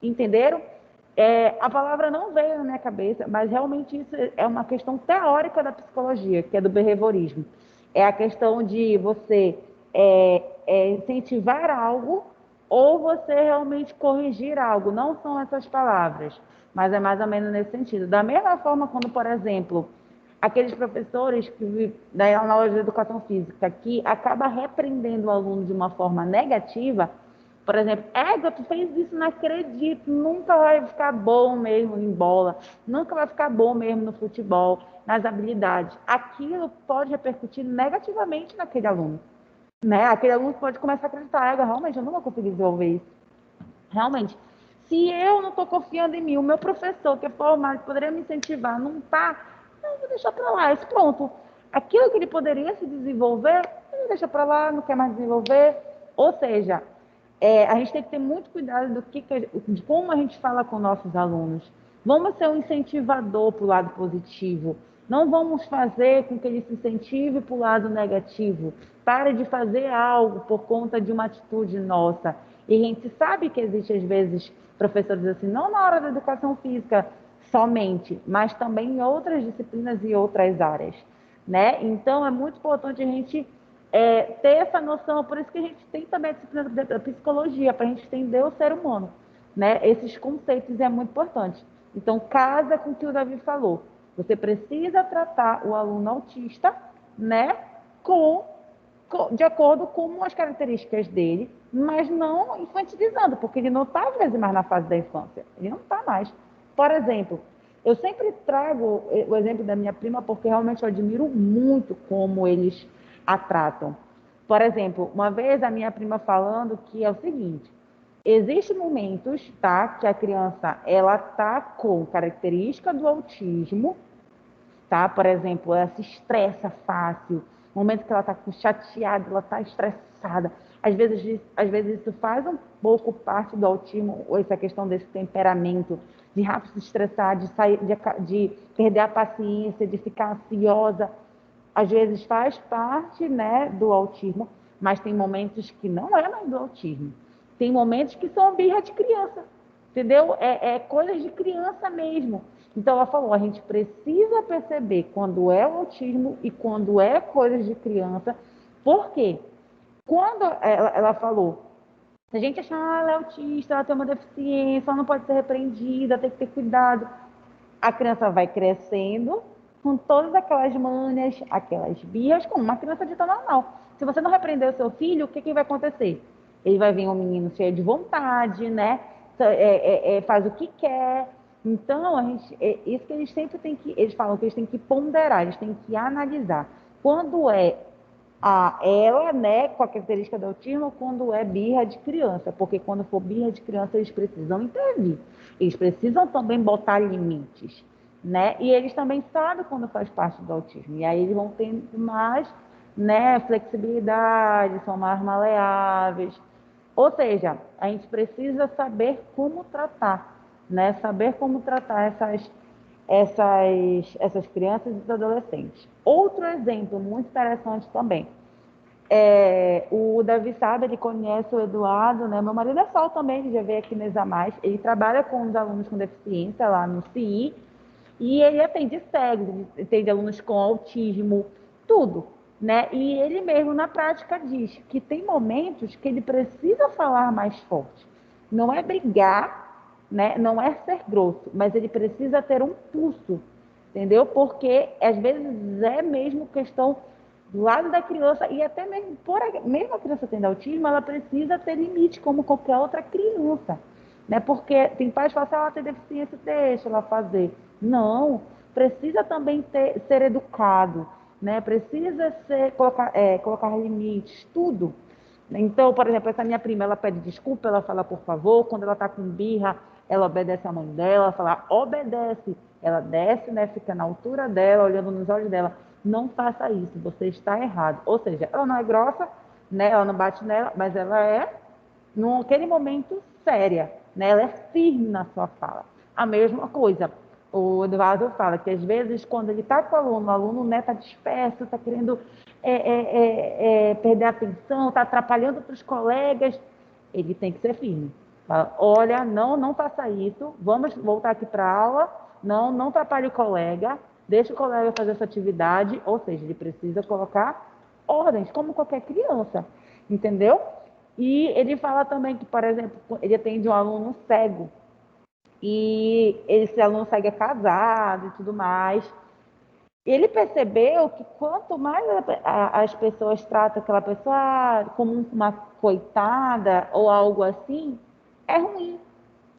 Entenderam? A palavra não veio na minha cabeça, mas realmente isso é uma questão teórica da psicologia, que é do behaviorismo. É a questão de você incentivar algo ou você realmente corrigir algo. Não são essas palavras, mas é mais ou menos nesse sentido. Da mesma forma, quando, por exemplo, aqueles professores que da aula de educação física que acaba repreendendo o aluno de uma forma negativa, por exemplo, tu fez isso, não acredito, nunca vai ficar bom mesmo em bola, nunca vai ficar bom mesmo no futebol, nas habilidades. Aquilo pode repercutir negativamente naquele aluno, né? Aquele aluno pode começar a acreditar, realmente, eu não vou conseguir desenvolver isso. Realmente, se eu não estou confiando em mim, o meu professor, que é formado, poderia me incentivar, não está, não, vou deixar para lá, isso pronto. Aquilo que ele poderia se desenvolver, ele deixa para lá, não quer mais desenvolver. Ou seja, a gente tem que ter muito cuidado de como a gente fala com nossos alunos. Vamos ser um incentivador para o lado positivo. Não vamos fazer com que ele se incentive para o lado negativo. Pare de fazer algo por conta de uma atitude nossa. E a gente sabe que existe, às vezes, professores assim, não na hora da educação física somente, mas também em outras disciplinas e outras áreas, né? Então, é muito importante a gente ter essa noção, por isso que a gente tem também a disciplina da psicologia, para a gente entender o ser humano, né? Esses conceitos é muito importante. Então, casa com o que o Davi falou. Você precisa tratar o aluno autista, né, de acordo com as características dele, mas não infantilizando, porque ele não está, às vezes, mais na fase da infância. Ele não está mais. Por exemplo, eu sempre trago o exemplo da minha prima, porque realmente eu admiro muito como eles a tratam. Por exemplo, uma vez a minha prima falando que é o seguinte: existem momentos, tá, que a criança ela tá com característica do autismo, tá? Por exemplo, ela se estressa fácil, no momento que ela está chateada, ela está estressada. Às vezes isso faz um pouco parte do autismo, ou essa questão desse temperamento, de rápido se estressar, de sair, de perder a paciência, de ficar ansiosa. Às vezes faz parte, né, do autismo, mas tem momentos que não é mais do autismo. Tem momentos que são birra de criança, entendeu? É coisas de criança mesmo. Então ela falou, a gente precisa perceber quando é o autismo e quando é coisas de criança. Por quê? Quando ela falou, se a gente achar, ela é autista, ela tem uma deficiência, ela não pode ser repreendida, tem que ter cuidado. A criança vai crescendo com todas aquelas manias, aquelas birras, como uma criança dita normal. Se você não repreender o seu filho, o que vai acontecer? Ele vai vir um menino cheio de vontade, né? Faz o que quer. Então, isso que eles sempre têm que, eles falam que eles têm que ponderar, eles têm que analisar. Quando é ela, né, com a característica do autismo, quando é birra de criança, porque quando for birra de criança, eles precisam intervir. Eles precisam também botar limites, né? E eles também sabem quando faz parte do autismo. E aí eles vão ter mais, né, flexibilidade, são mais maleáveis. Ou seja, a gente precisa saber como tratar, né? Saber como tratar essas crianças e adolescentes. Outro exemplo muito interessante também. O Davi sabe, ele conhece o Eduardo, né? Meu marido é sol também, ele já veio aqui no Examais. Ele trabalha com os alunos com deficiência lá no CI e ele atende cegos, ele atende alunos com autismo, tudo, né? E ele mesmo na prática diz que tem momentos que ele precisa falar mais forte. Não é brigar, né? Não é ser grosso, mas ele precisa ter um pulso, entendeu? Porque às vezes é mesmo questão do lado da criança e até mesmo mesmo a criança tendo autismo, ela precisa ter limite como qualquer outra criança, né? Porque tem pais que falam assim, ela tem deficiência, deixa ela fazer. Não, precisa também ser educado, né? Precisa colocar limites, tudo. Então, por exemplo, essa minha prima, ela pede desculpa, ela fala por favor, quando ela está com birra, ela obedece a mãe dela, ela fala obedece, ela desce, né, fica na altura dela, olhando nos olhos dela, não faça isso, você está errado. Ou seja, ela não é grossa, né, ela não bate nela, mas ela é, naquele momento, séria, né, ela é firme na sua fala. A mesma coisa, o Eduardo fala que às vezes quando ele está com o aluno né, está disperso, está querendo perder a atenção, está atrapalhando outros colegas, ele tem que ser firme. Fala, olha, não faça isso, vamos voltar aqui para a aula, não atrapalhe o colega, deixa o colega fazer essa atividade, ou seja, ele precisa colocar ordens, como qualquer criança, entendeu? E ele fala também que, por exemplo, ele atende um aluno cego, e esse aluno cego é casado e tudo mais. Ele percebeu que quanto mais as pessoas tratam aquela pessoa como uma coitada ou algo assim, é ruim,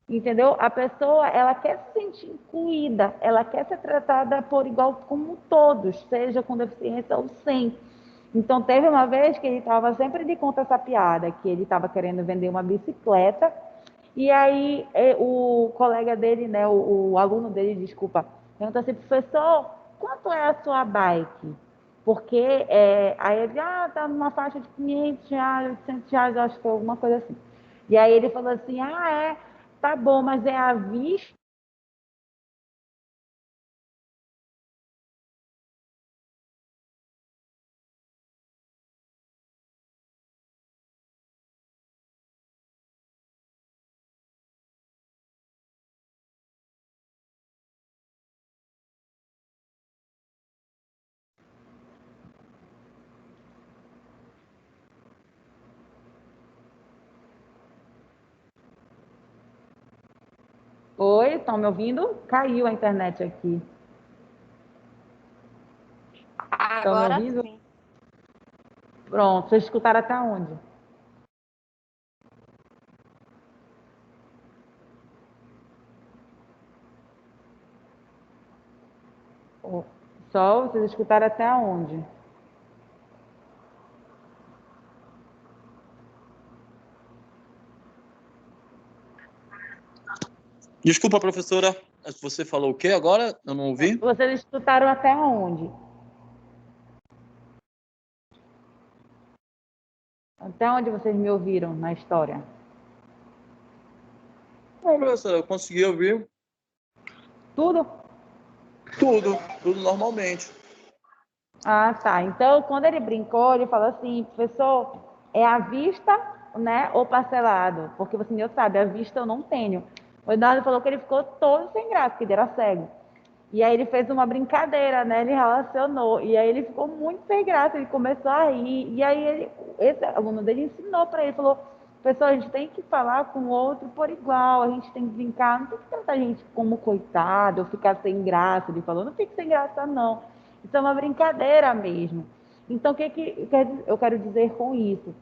entendeu? A pessoa, ela quer se sentir incluída, ela quer ser tratada por igual como todos, seja com deficiência ou sem. Então, teve uma vez que ele estava sempre de conta essa piada, que ele estava querendo vender uma bicicleta, e aí o colega dele, né, o aluno dele, desculpa, perguntou assim, professor, quanto é a sua bike? Porque aí ele, tá numa faixa de 500 reais, 800 reais, acho que foi alguma coisa assim. E aí ele falou assim, tá bom, mas é à vista. Oi, estão me ouvindo? Caiu a internet aqui. Estão me Agora ouvindo? sim. Pronto, vocês escutaram até onde? Só vocês escutaram até onde? Desculpa, professora, você falou o quê agora? Eu não ouvi. Vocês escutaram até onde? Até onde vocês me ouviram na história? Não, professora, eu consegui ouvir Tudo? tudo normalmente. Ah, tá. Então, quando ele brincou, ele falou assim, professor, é à vista, né, ou parcelado? Porque você não sabe, à vista eu não tenho. O Eduardo falou que ele ficou todo sem graça, porque ele era cego. E aí ele fez uma brincadeira, né? Ele relacionou. E aí ele ficou muito sem graça, ele começou a rir. E aí esse aluno dele ensinou para ele, falou, pessoal, a gente tem que falar com o outro por igual, a gente tem que brincar, não tem que tratar a gente como coitado, ou ficar sem graça. Ele falou, não fique sem graça, não. Isso é uma brincadeira mesmo. Então, o que eu quero dizer com isso?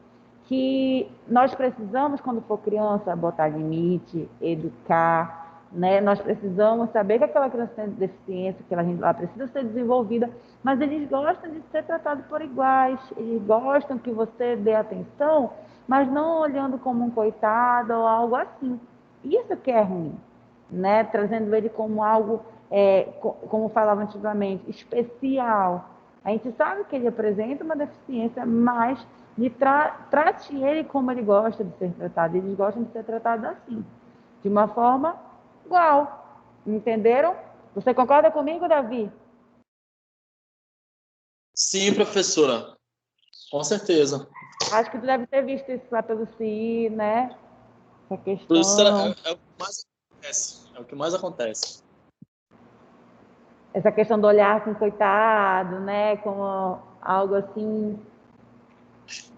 Que nós precisamos, quando for criança, botar limite, educar, né? Nós precisamos saber que aquela criança tem deficiência, que ela precisa ser desenvolvida, mas eles gostam de ser tratados por iguais, eles gostam que você dê atenção, mas não olhando como um coitado ou algo assim. Isso que é ruim, né? Trazendo ele como algo, como falava antigamente, especial. A gente sabe que ele apresenta uma deficiência, mas trate ele como ele gosta de ser tratado. Eles gostam de ser tratados assim, de uma forma igual. Entenderam? Você concorda comigo, Davi? Sim, professora, com certeza. Acho que tu deve ter visto isso lá pelo CI, né? Essa Professora, questão, é o que mais acontece. É o que mais acontece. essa questão do olhar com coitado, né? Como algo assim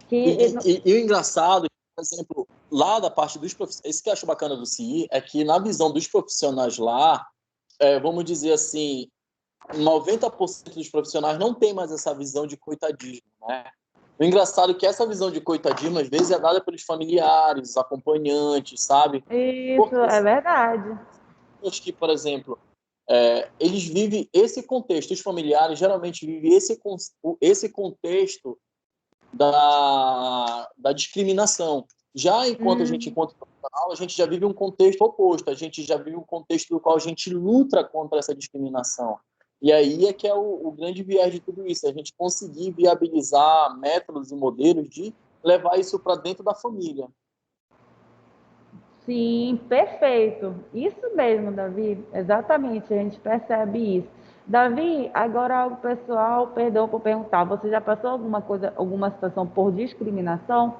que E o engraçado, por exemplo, lá da parte dos profissionais, isso que eu acho bacana do CI é que na visão dos profissionais lá, vamos dizer assim, 90% dos profissionais não tem mais essa visão de coitadismo, né? O engraçado é que essa visão de coitadismo, às vezes, é dada pelos familiares, acompanhantes, sabe? isso Porque é verdade. pessoas que, por exemplo, eles vivem esse contexto, os familiares geralmente vivem esse contexto da discriminação. Já enquanto profissional, a gente já vive um contexto oposto, a gente já vive um contexto no qual a gente luta contra essa discriminação. E aí é que é o grande viés de tudo isso, a gente conseguir viabilizar métodos e modelos de levar isso para dentro da família. Sim, perfeito. Isso mesmo, Davi. Exatamente, a gente percebe isso. Davi, agora algo pessoal, perdão por perguntar. Você já passou alguma coisa, alguma situação por discriminação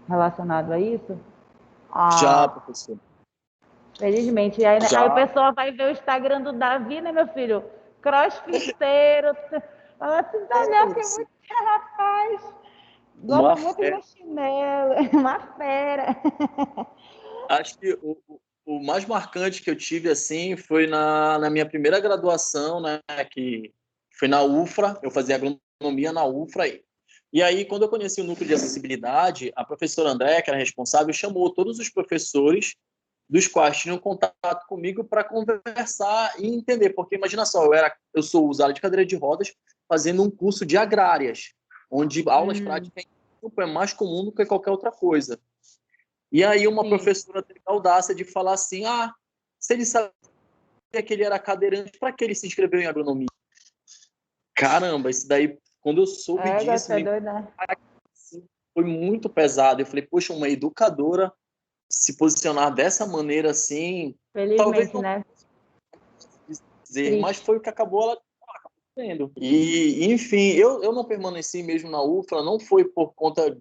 relacionado a isso? Já, Ah, professor. felizmente. E aí, né, aí o Já. pessoal vai ver o Instagram do Davi, né, meu filho? Crossfiteiro. Fala assim, olha que muito rapaz. Uma Gosta muito fé. do chinelo. Uma fera. Acho que o mais marcante que eu tive assim foi na minha primeira graduação, né, que foi na UFRA. Eu fazia agronomia na UFRA. E aí, quando eu conheci o núcleo de acessibilidade, a professora André, que era responsável, chamou todos os professores dos quais tinham contato comigo para conversar e entender. Porque imagina só, eu sou usuário de cadeira de rodas fazendo um curso de agrárias, onde aulas práticas é mais comum do que qualquer outra coisa. E aí uma Sim. professora teve a audácia de falar assim, se ele sabia que ele era cadeirante, para que ele se inscreveu em agronomia? Caramba, isso daí, quando eu soube disso, Você é doida, né? foi muito pesado. Eu falei, poxa, uma educadora se posicionar dessa maneira assim, talvez Felizmente, não né? dizer, mas Triste. foi o que ela acabou sendo. E, enfim, eu não permaneci mesmo na UFRA, não foi por conta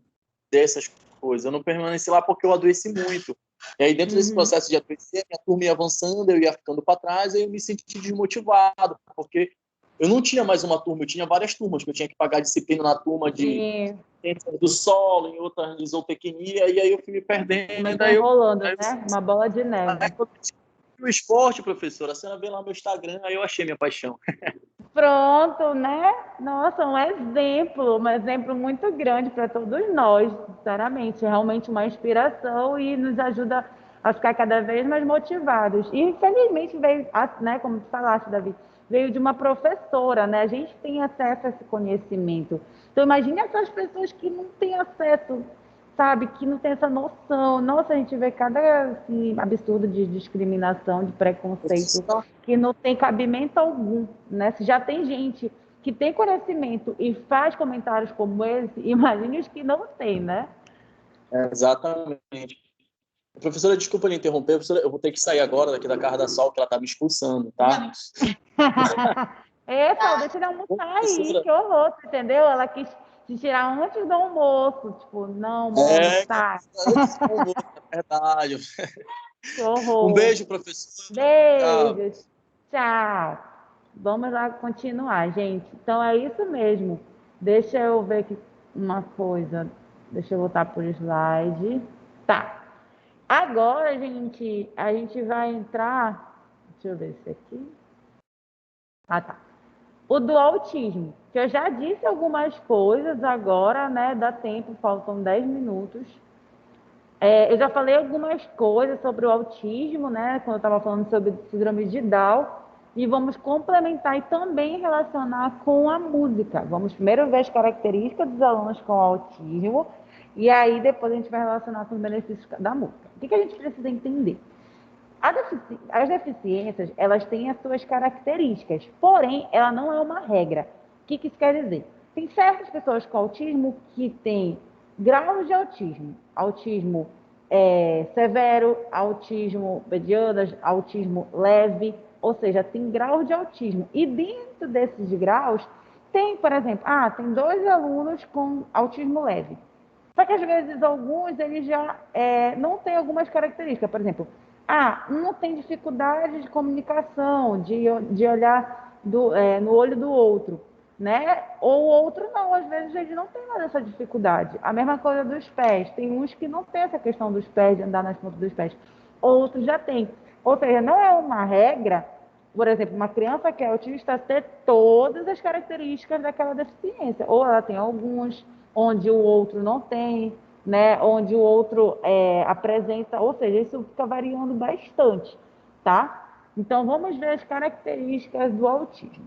dessas coisas, eu não permaneci lá porque eu adoeci muito. E aí, dentro desse processo de adoecer, minha turma ia avançando, eu ia ficando para trás, aí eu me senti desmotivado, porque eu não tinha mais uma turma, eu tinha várias turmas, que eu tinha que pagar disciplina na turma de Sim. ciência do solo, em outra de zootecnia, e aí eu fui me perdendo, Começou enrolando, aí né? Uma bola de neve. o esporte, professor, a senhora vê lá no meu Instagram, aí eu achei minha paixão. Pronto, né? Nossa, um exemplo muito grande para todos nós, sinceramente. É realmente uma inspiração e nos ajuda a ficar cada vez mais motivados. E infelizmente veio, né, como tu falaste, Davi, veio de uma professora, né? A gente tem acesso a esse conhecimento. Então imagine essas pessoas que não têm acesso, sabe, que não têm essa noção. Nossa, a gente vê cada assim, absurdo de discriminação, de preconceito que não tem cabimento algum, né? Se já tem gente que tem conhecimento e faz comentários como esse, imagine os que não têm, né? Exatamente. Professora, desculpa lhe interromper, professora, eu vou ter que sair agora daqui da Casa da Sol, que ela está me expulsando, tá? Só deixa ele almoçar aí, Professora, que horror, você entendeu? Ela quis te tirar antes do almoço, tipo, não, moço, tá, antes do almoço, é verdade. que Um horror. beijo, professora. Tchau. Beijos, tchau. Vamos lá continuar, gente. Então é isso mesmo. Deixa eu ver aqui uma coisa. Deixa eu voltar para o slide. Tá. Agora, a gente vai entrar. Deixa eu ver esse aqui. Ah, tá. O do autismo, que eu já disse algumas coisas agora, né? Dá tempo, faltam 10 minutos. Eu já falei algumas coisas sobre o autismo, né? Quando eu estava falando sobre síndrome de Down. E vamos complementar e também relacionar com a música. Vamos primeiro ver as características dos alunos com autismo. E aí depois a gente vai relacionar com os benefícios da música. O que a gente precisa entender? As deficiências, elas têm as suas características, porém, ela não é uma regra. O que isso quer dizer? Tem certas pessoas com autismo que têm graus de autismo. Autismo severo, autismo mediano, autismo leve, ou seja, tem graus de autismo. E dentro desses graus, tem, por exemplo, tem 2 alunos com autismo leve. Só que às vezes alguns eles já não têm algumas características. Por exemplo, um tem dificuldade de comunicação, de olhar no olho do outro, né? Ou o outro não, às vezes ele não tem nada dessa dificuldade. A mesma coisa dos pés. Tem uns que não tem essa questão dos pés, de andar nas pontas dos pés. Outros já têm. Ou seja, não é uma regra, por exemplo, uma criança que é autista ter todas as características daquela deficiência. Ou ela tem alguns, onde o outro não tem, né? Onde o outro apresenta, ou seja, isso fica variando bastante, tá? Então, vamos ver as características do autismo.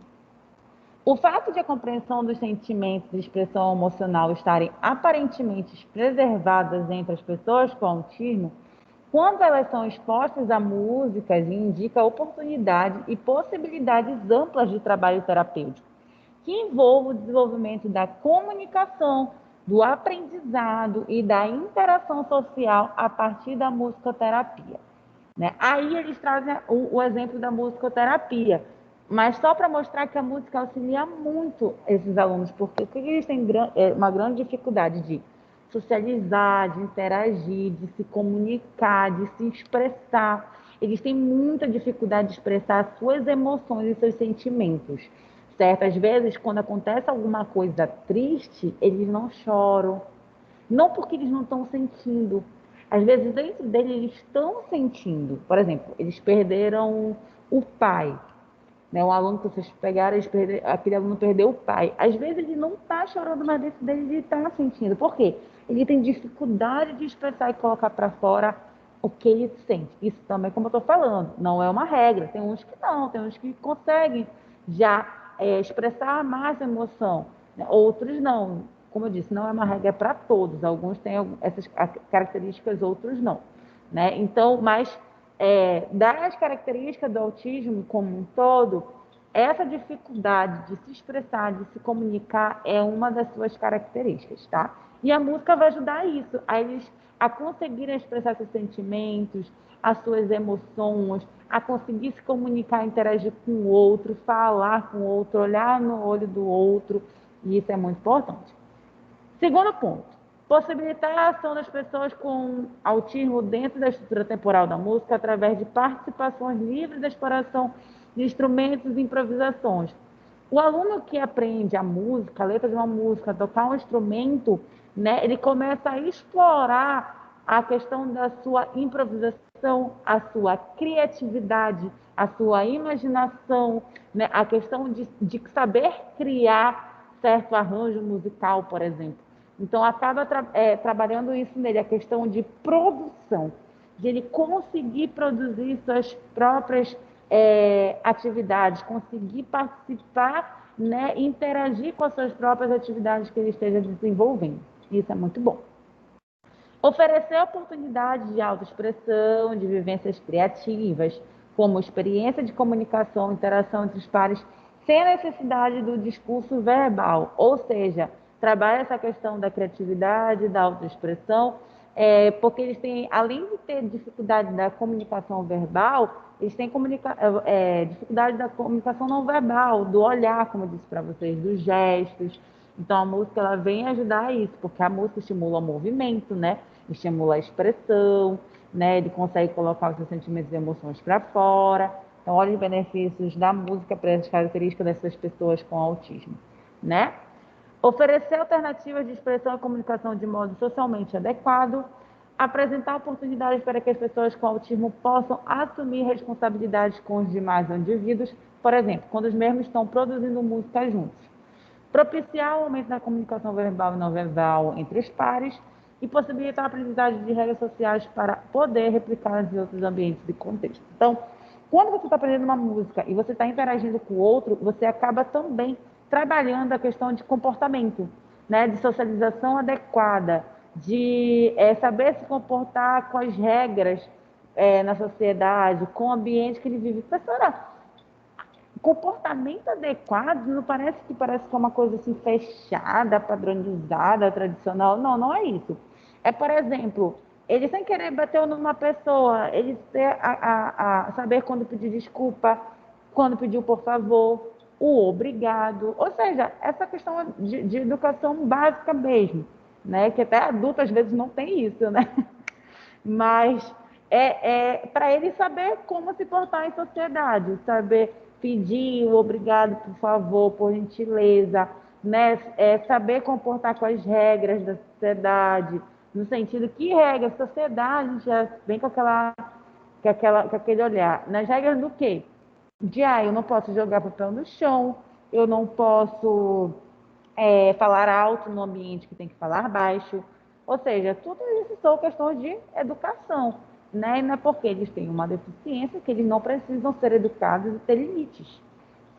O fato de a compreensão dos sentimentos e expressão emocional estarem aparentemente preservadas entre as pessoas com autismo, quando elas são expostas a músicas, indica oportunidades e possibilidades amplas de trabalho terapêutico que envolva o desenvolvimento da comunicação, do aprendizado e da interação social a partir da musicoterapia. Né? Aí eles trazem o exemplo da musicoterapia, mas só para mostrar que a música auxilia muito esses alunos, porque eles têm uma grande dificuldade de socializar, de interagir, de se comunicar, de se expressar. Eles têm muita dificuldade de expressar suas emoções e seus sentimentos. Certas vezes, quando acontece alguma coisa triste, eles não choram. Não porque eles não estão sentindo. Às vezes, dentro deles, eles estão sentindo. Por exemplo, eles perderam o pai. Né? Um aluno que vocês pegaram, aquele aluno perdeu o pai. Às vezes, ele não está chorando, mas dentro dele ele está sentindo. Por quê? Ele tem dificuldade de expressar e colocar para fora o que ele sente. Isso também, como eu estou falando, não é uma regra. Tem uns que não, tem uns que conseguem já expressar mais emoção, né? Outros não. Como eu disse, não é uma regra para todos. Alguns têm essas características, outros não. Né? Então, mas das características do autismo como um todo, essa dificuldade de se expressar, de se comunicar, é uma das suas características, tá? E a música vai ajudar isso, a eles a conseguirem expressar seus sentimentos, as suas emoções, a conseguir se comunicar, interagir com o outro, falar com o outro, olhar no olho do outro, e isso é muito importante. Segundo ponto, possibilitar a ação das pessoas com autismo dentro da estrutura temporal da música através de participações livres da exploração de instrumentos e improvisações. O aluno que aprende a música, a letra de uma música, tocar um instrumento, né, ele começa a explorar a questão da sua improvisação, a sua criatividade, a sua imaginação, né? A questão de saber criar certo arranjo musical, por exemplo. Então, acaba trabalhando isso nele, a questão de produção, de ele conseguir produzir suas próprias atividades, conseguir participar, né, interagir com as suas próprias atividades que ele esteja desenvolvendo. Isso é muito bom. Oferecer oportunidades de autoexpressão, de vivências criativas, como experiência de comunicação, interação entre os pares, sem a necessidade do discurso verbal, ou seja, trabalha essa questão da criatividade, da autoexpressão, porque eles têm, além de ter dificuldade da comunicação verbal, eles têm dificuldade da comunicação não verbal, do olhar, como eu disse para vocês, dos gestos. Então, a música ela vem ajudar isso, porque a música estimula o movimento, né? Estimula a expressão, né? Ele consegue colocar os seus sentimentos e emoções para fora. Então, olha os benefícios da música para as características dessas pessoas com autismo, né? Oferecer alternativas de expressão e comunicação de modo socialmente adequado, apresentar oportunidades para que as pessoas com autismo possam assumir responsabilidades com os demais indivíduos, por exemplo, quando os mesmos estão produzindo música juntos. Propiciar o aumento da comunicação verbal e não verbal entre os pares e possibilitar a aprendizagem de regras sociais para poder replicar em outros ambientes e contextos. Então, quando você está aprendendo uma música e você está interagindo com o outro, você acaba também trabalhando a questão de comportamento, né, de socialização adequada, de saber se comportar com as regras na sociedade, com o ambiente que ele vive. Professora, comportamento adequado não parece que é uma coisa assim fechada, padronizada, tradicional. Não, não é isso. É, por exemplo, ele sem querer bateu numa pessoa, ele saber quando pedir desculpa, quando pediu por favor, o obrigado. Ou seja, essa questão de educação básica mesmo, né? Que até adulto às vezes não tem isso, né? Mas para ele saber como se portar em sociedade, saber pedir o obrigado, por favor, por gentileza, né? Saber comportar com as regras da sociedade, no sentido que regra, a sociedade já vem com aquele olhar. Nas regras do quê? Eu não posso jogar papel no chão, eu não posso falar alto no ambiente que tem que falar baixo. Ou seja, tudo isso são questões de educação, né? E não é porque eles têm uma deficiência que eles não precisam ser educados e ter limites,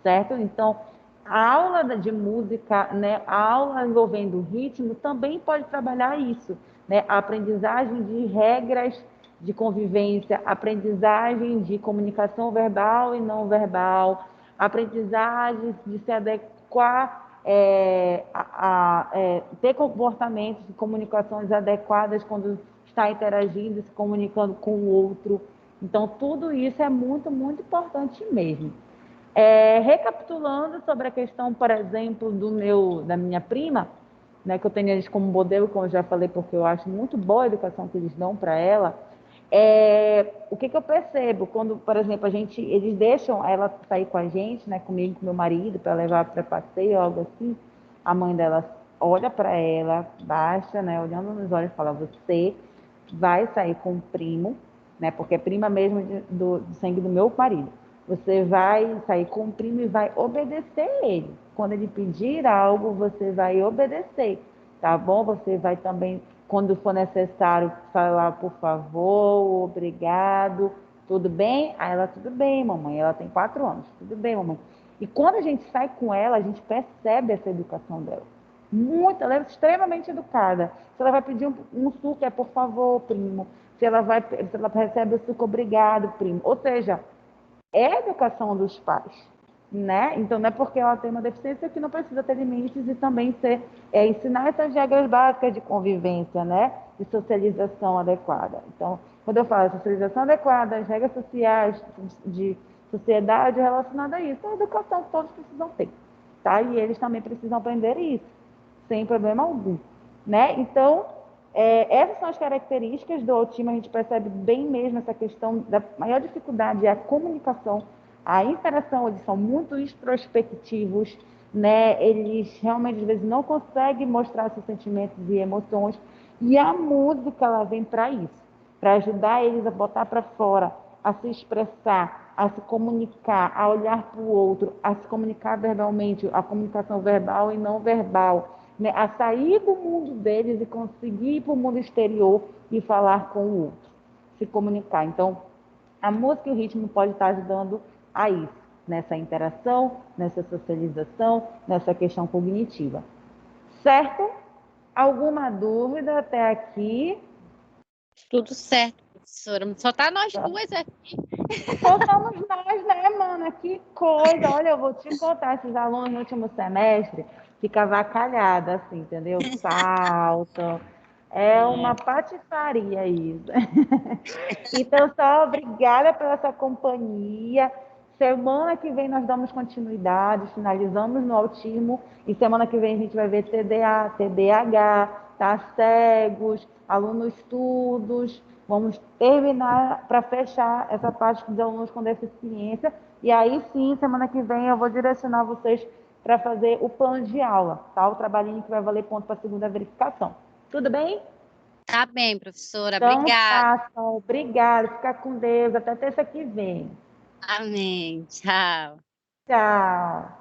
certo? Então, a aula de música, né, a aula envolvendo ritmo também pode trabalhar isso, né? A aprendizagem de regras de convivência, aprendizagem de comunicação verbal e não verbal, aprendizagem de se adequar ter comportamentos de comunicações adequadas quando está interagindo, se comunicando com o outro. Então, tudo isso é muito, muito importante mesmo. Recapitulando sobre a questão, por exemplo, da minha prima, né, que eu tenho eles como modelo, como eu já falei, porque eu acho muito boa a educação que eles dão para ela. O que eu percebo quando, por exemplo, eles deixam ela sair com a gente, né, comigo, com meu marido, para levar para passeio, algo assim, a mãe dela olha para ela, baixa, né, olhando nos olhos, e fala: você vai sair com o primo, né, porque é prima mesmo do sangue do meu marido. Você vai sair com o primo e vai obedecer ele. Quando ele pedir algo, você vai obedecer, tá bom? Você vai também, quando for necessário, falar por favor, obrigado, tudo bem? Aí ela, tudo bem, mamãe. Ela tem 4 anos, tudo bem, mamãe. E quando a gente sai com ela, a gente percebe essa educação dela. Ela é extremamente educada. Se ela vai pedir um suco, é por favor, primo. Se ela recebe o suco, obrigado, primo. Ou seja, é a educação dos pais, né? Então, não é porque ela tem uma deficiência que não precisa ter limites e também ensinar essas regras básicas de convivência, né? De socialização adequada. Então, quando eu falo socialização adequada, as regras sociais de sociedade relacionada a isso, é a educação que todos precisam ter, tá? E eles também precisam aprender isso, sem problema algum, né? Então, essas são as características do autismo. A gente percebe bem mesmo essa questão da maior dificuldade é a comunicação, a interação. Eles são muito introspectivos, né? Eles realmente, às vezes, não conseguem mostrar seus sentimentos e emoções, e a música, ela vem para isso, para ajudar eles a botar para fora, a se expressar, a se comunicar, a olhar para o outro, a se comunicar verbalmente, a comunicação verbal e não verbal, né? A sair do mundo deles e conseguir ir para o mundo exterior e falar com o outro, se comunicar. Então, a música e o ritmo pode estar ajudando a isso, nessa interação, nessa socialização, nessa questão cognitiva. Certo? Alguma dúvida até aqui? Tudo certo, professora. Só tá nós duas aqui. Só somos nós, né, mana? Que coisa! Olha, eu vou te contar, esses alunos no último semestre ficam avacalhados, assim, entendeu? Saltam. É uma patifaria isso. Então, só obrigada pela sua companhia. Semana que vem nós damos continuidade, finalizamos no autismo e semana que vem a gente vai ver TDA, TDAH, tá? Cegos, alunos surdos. Vamos terminar para fechar essa parte dos alunos com deficiência e aí sim, semana que vem eu vou direcionar vocês para fazer o plano de aula, tá? O trabalhinho que vai valer ponto para a segunda verificação. Tudo bem? Tá bem, professora. Então, Obrigada. tá, obrigada. Fica com Deus. Até terça que vem. Amém. Tchau. Tchau.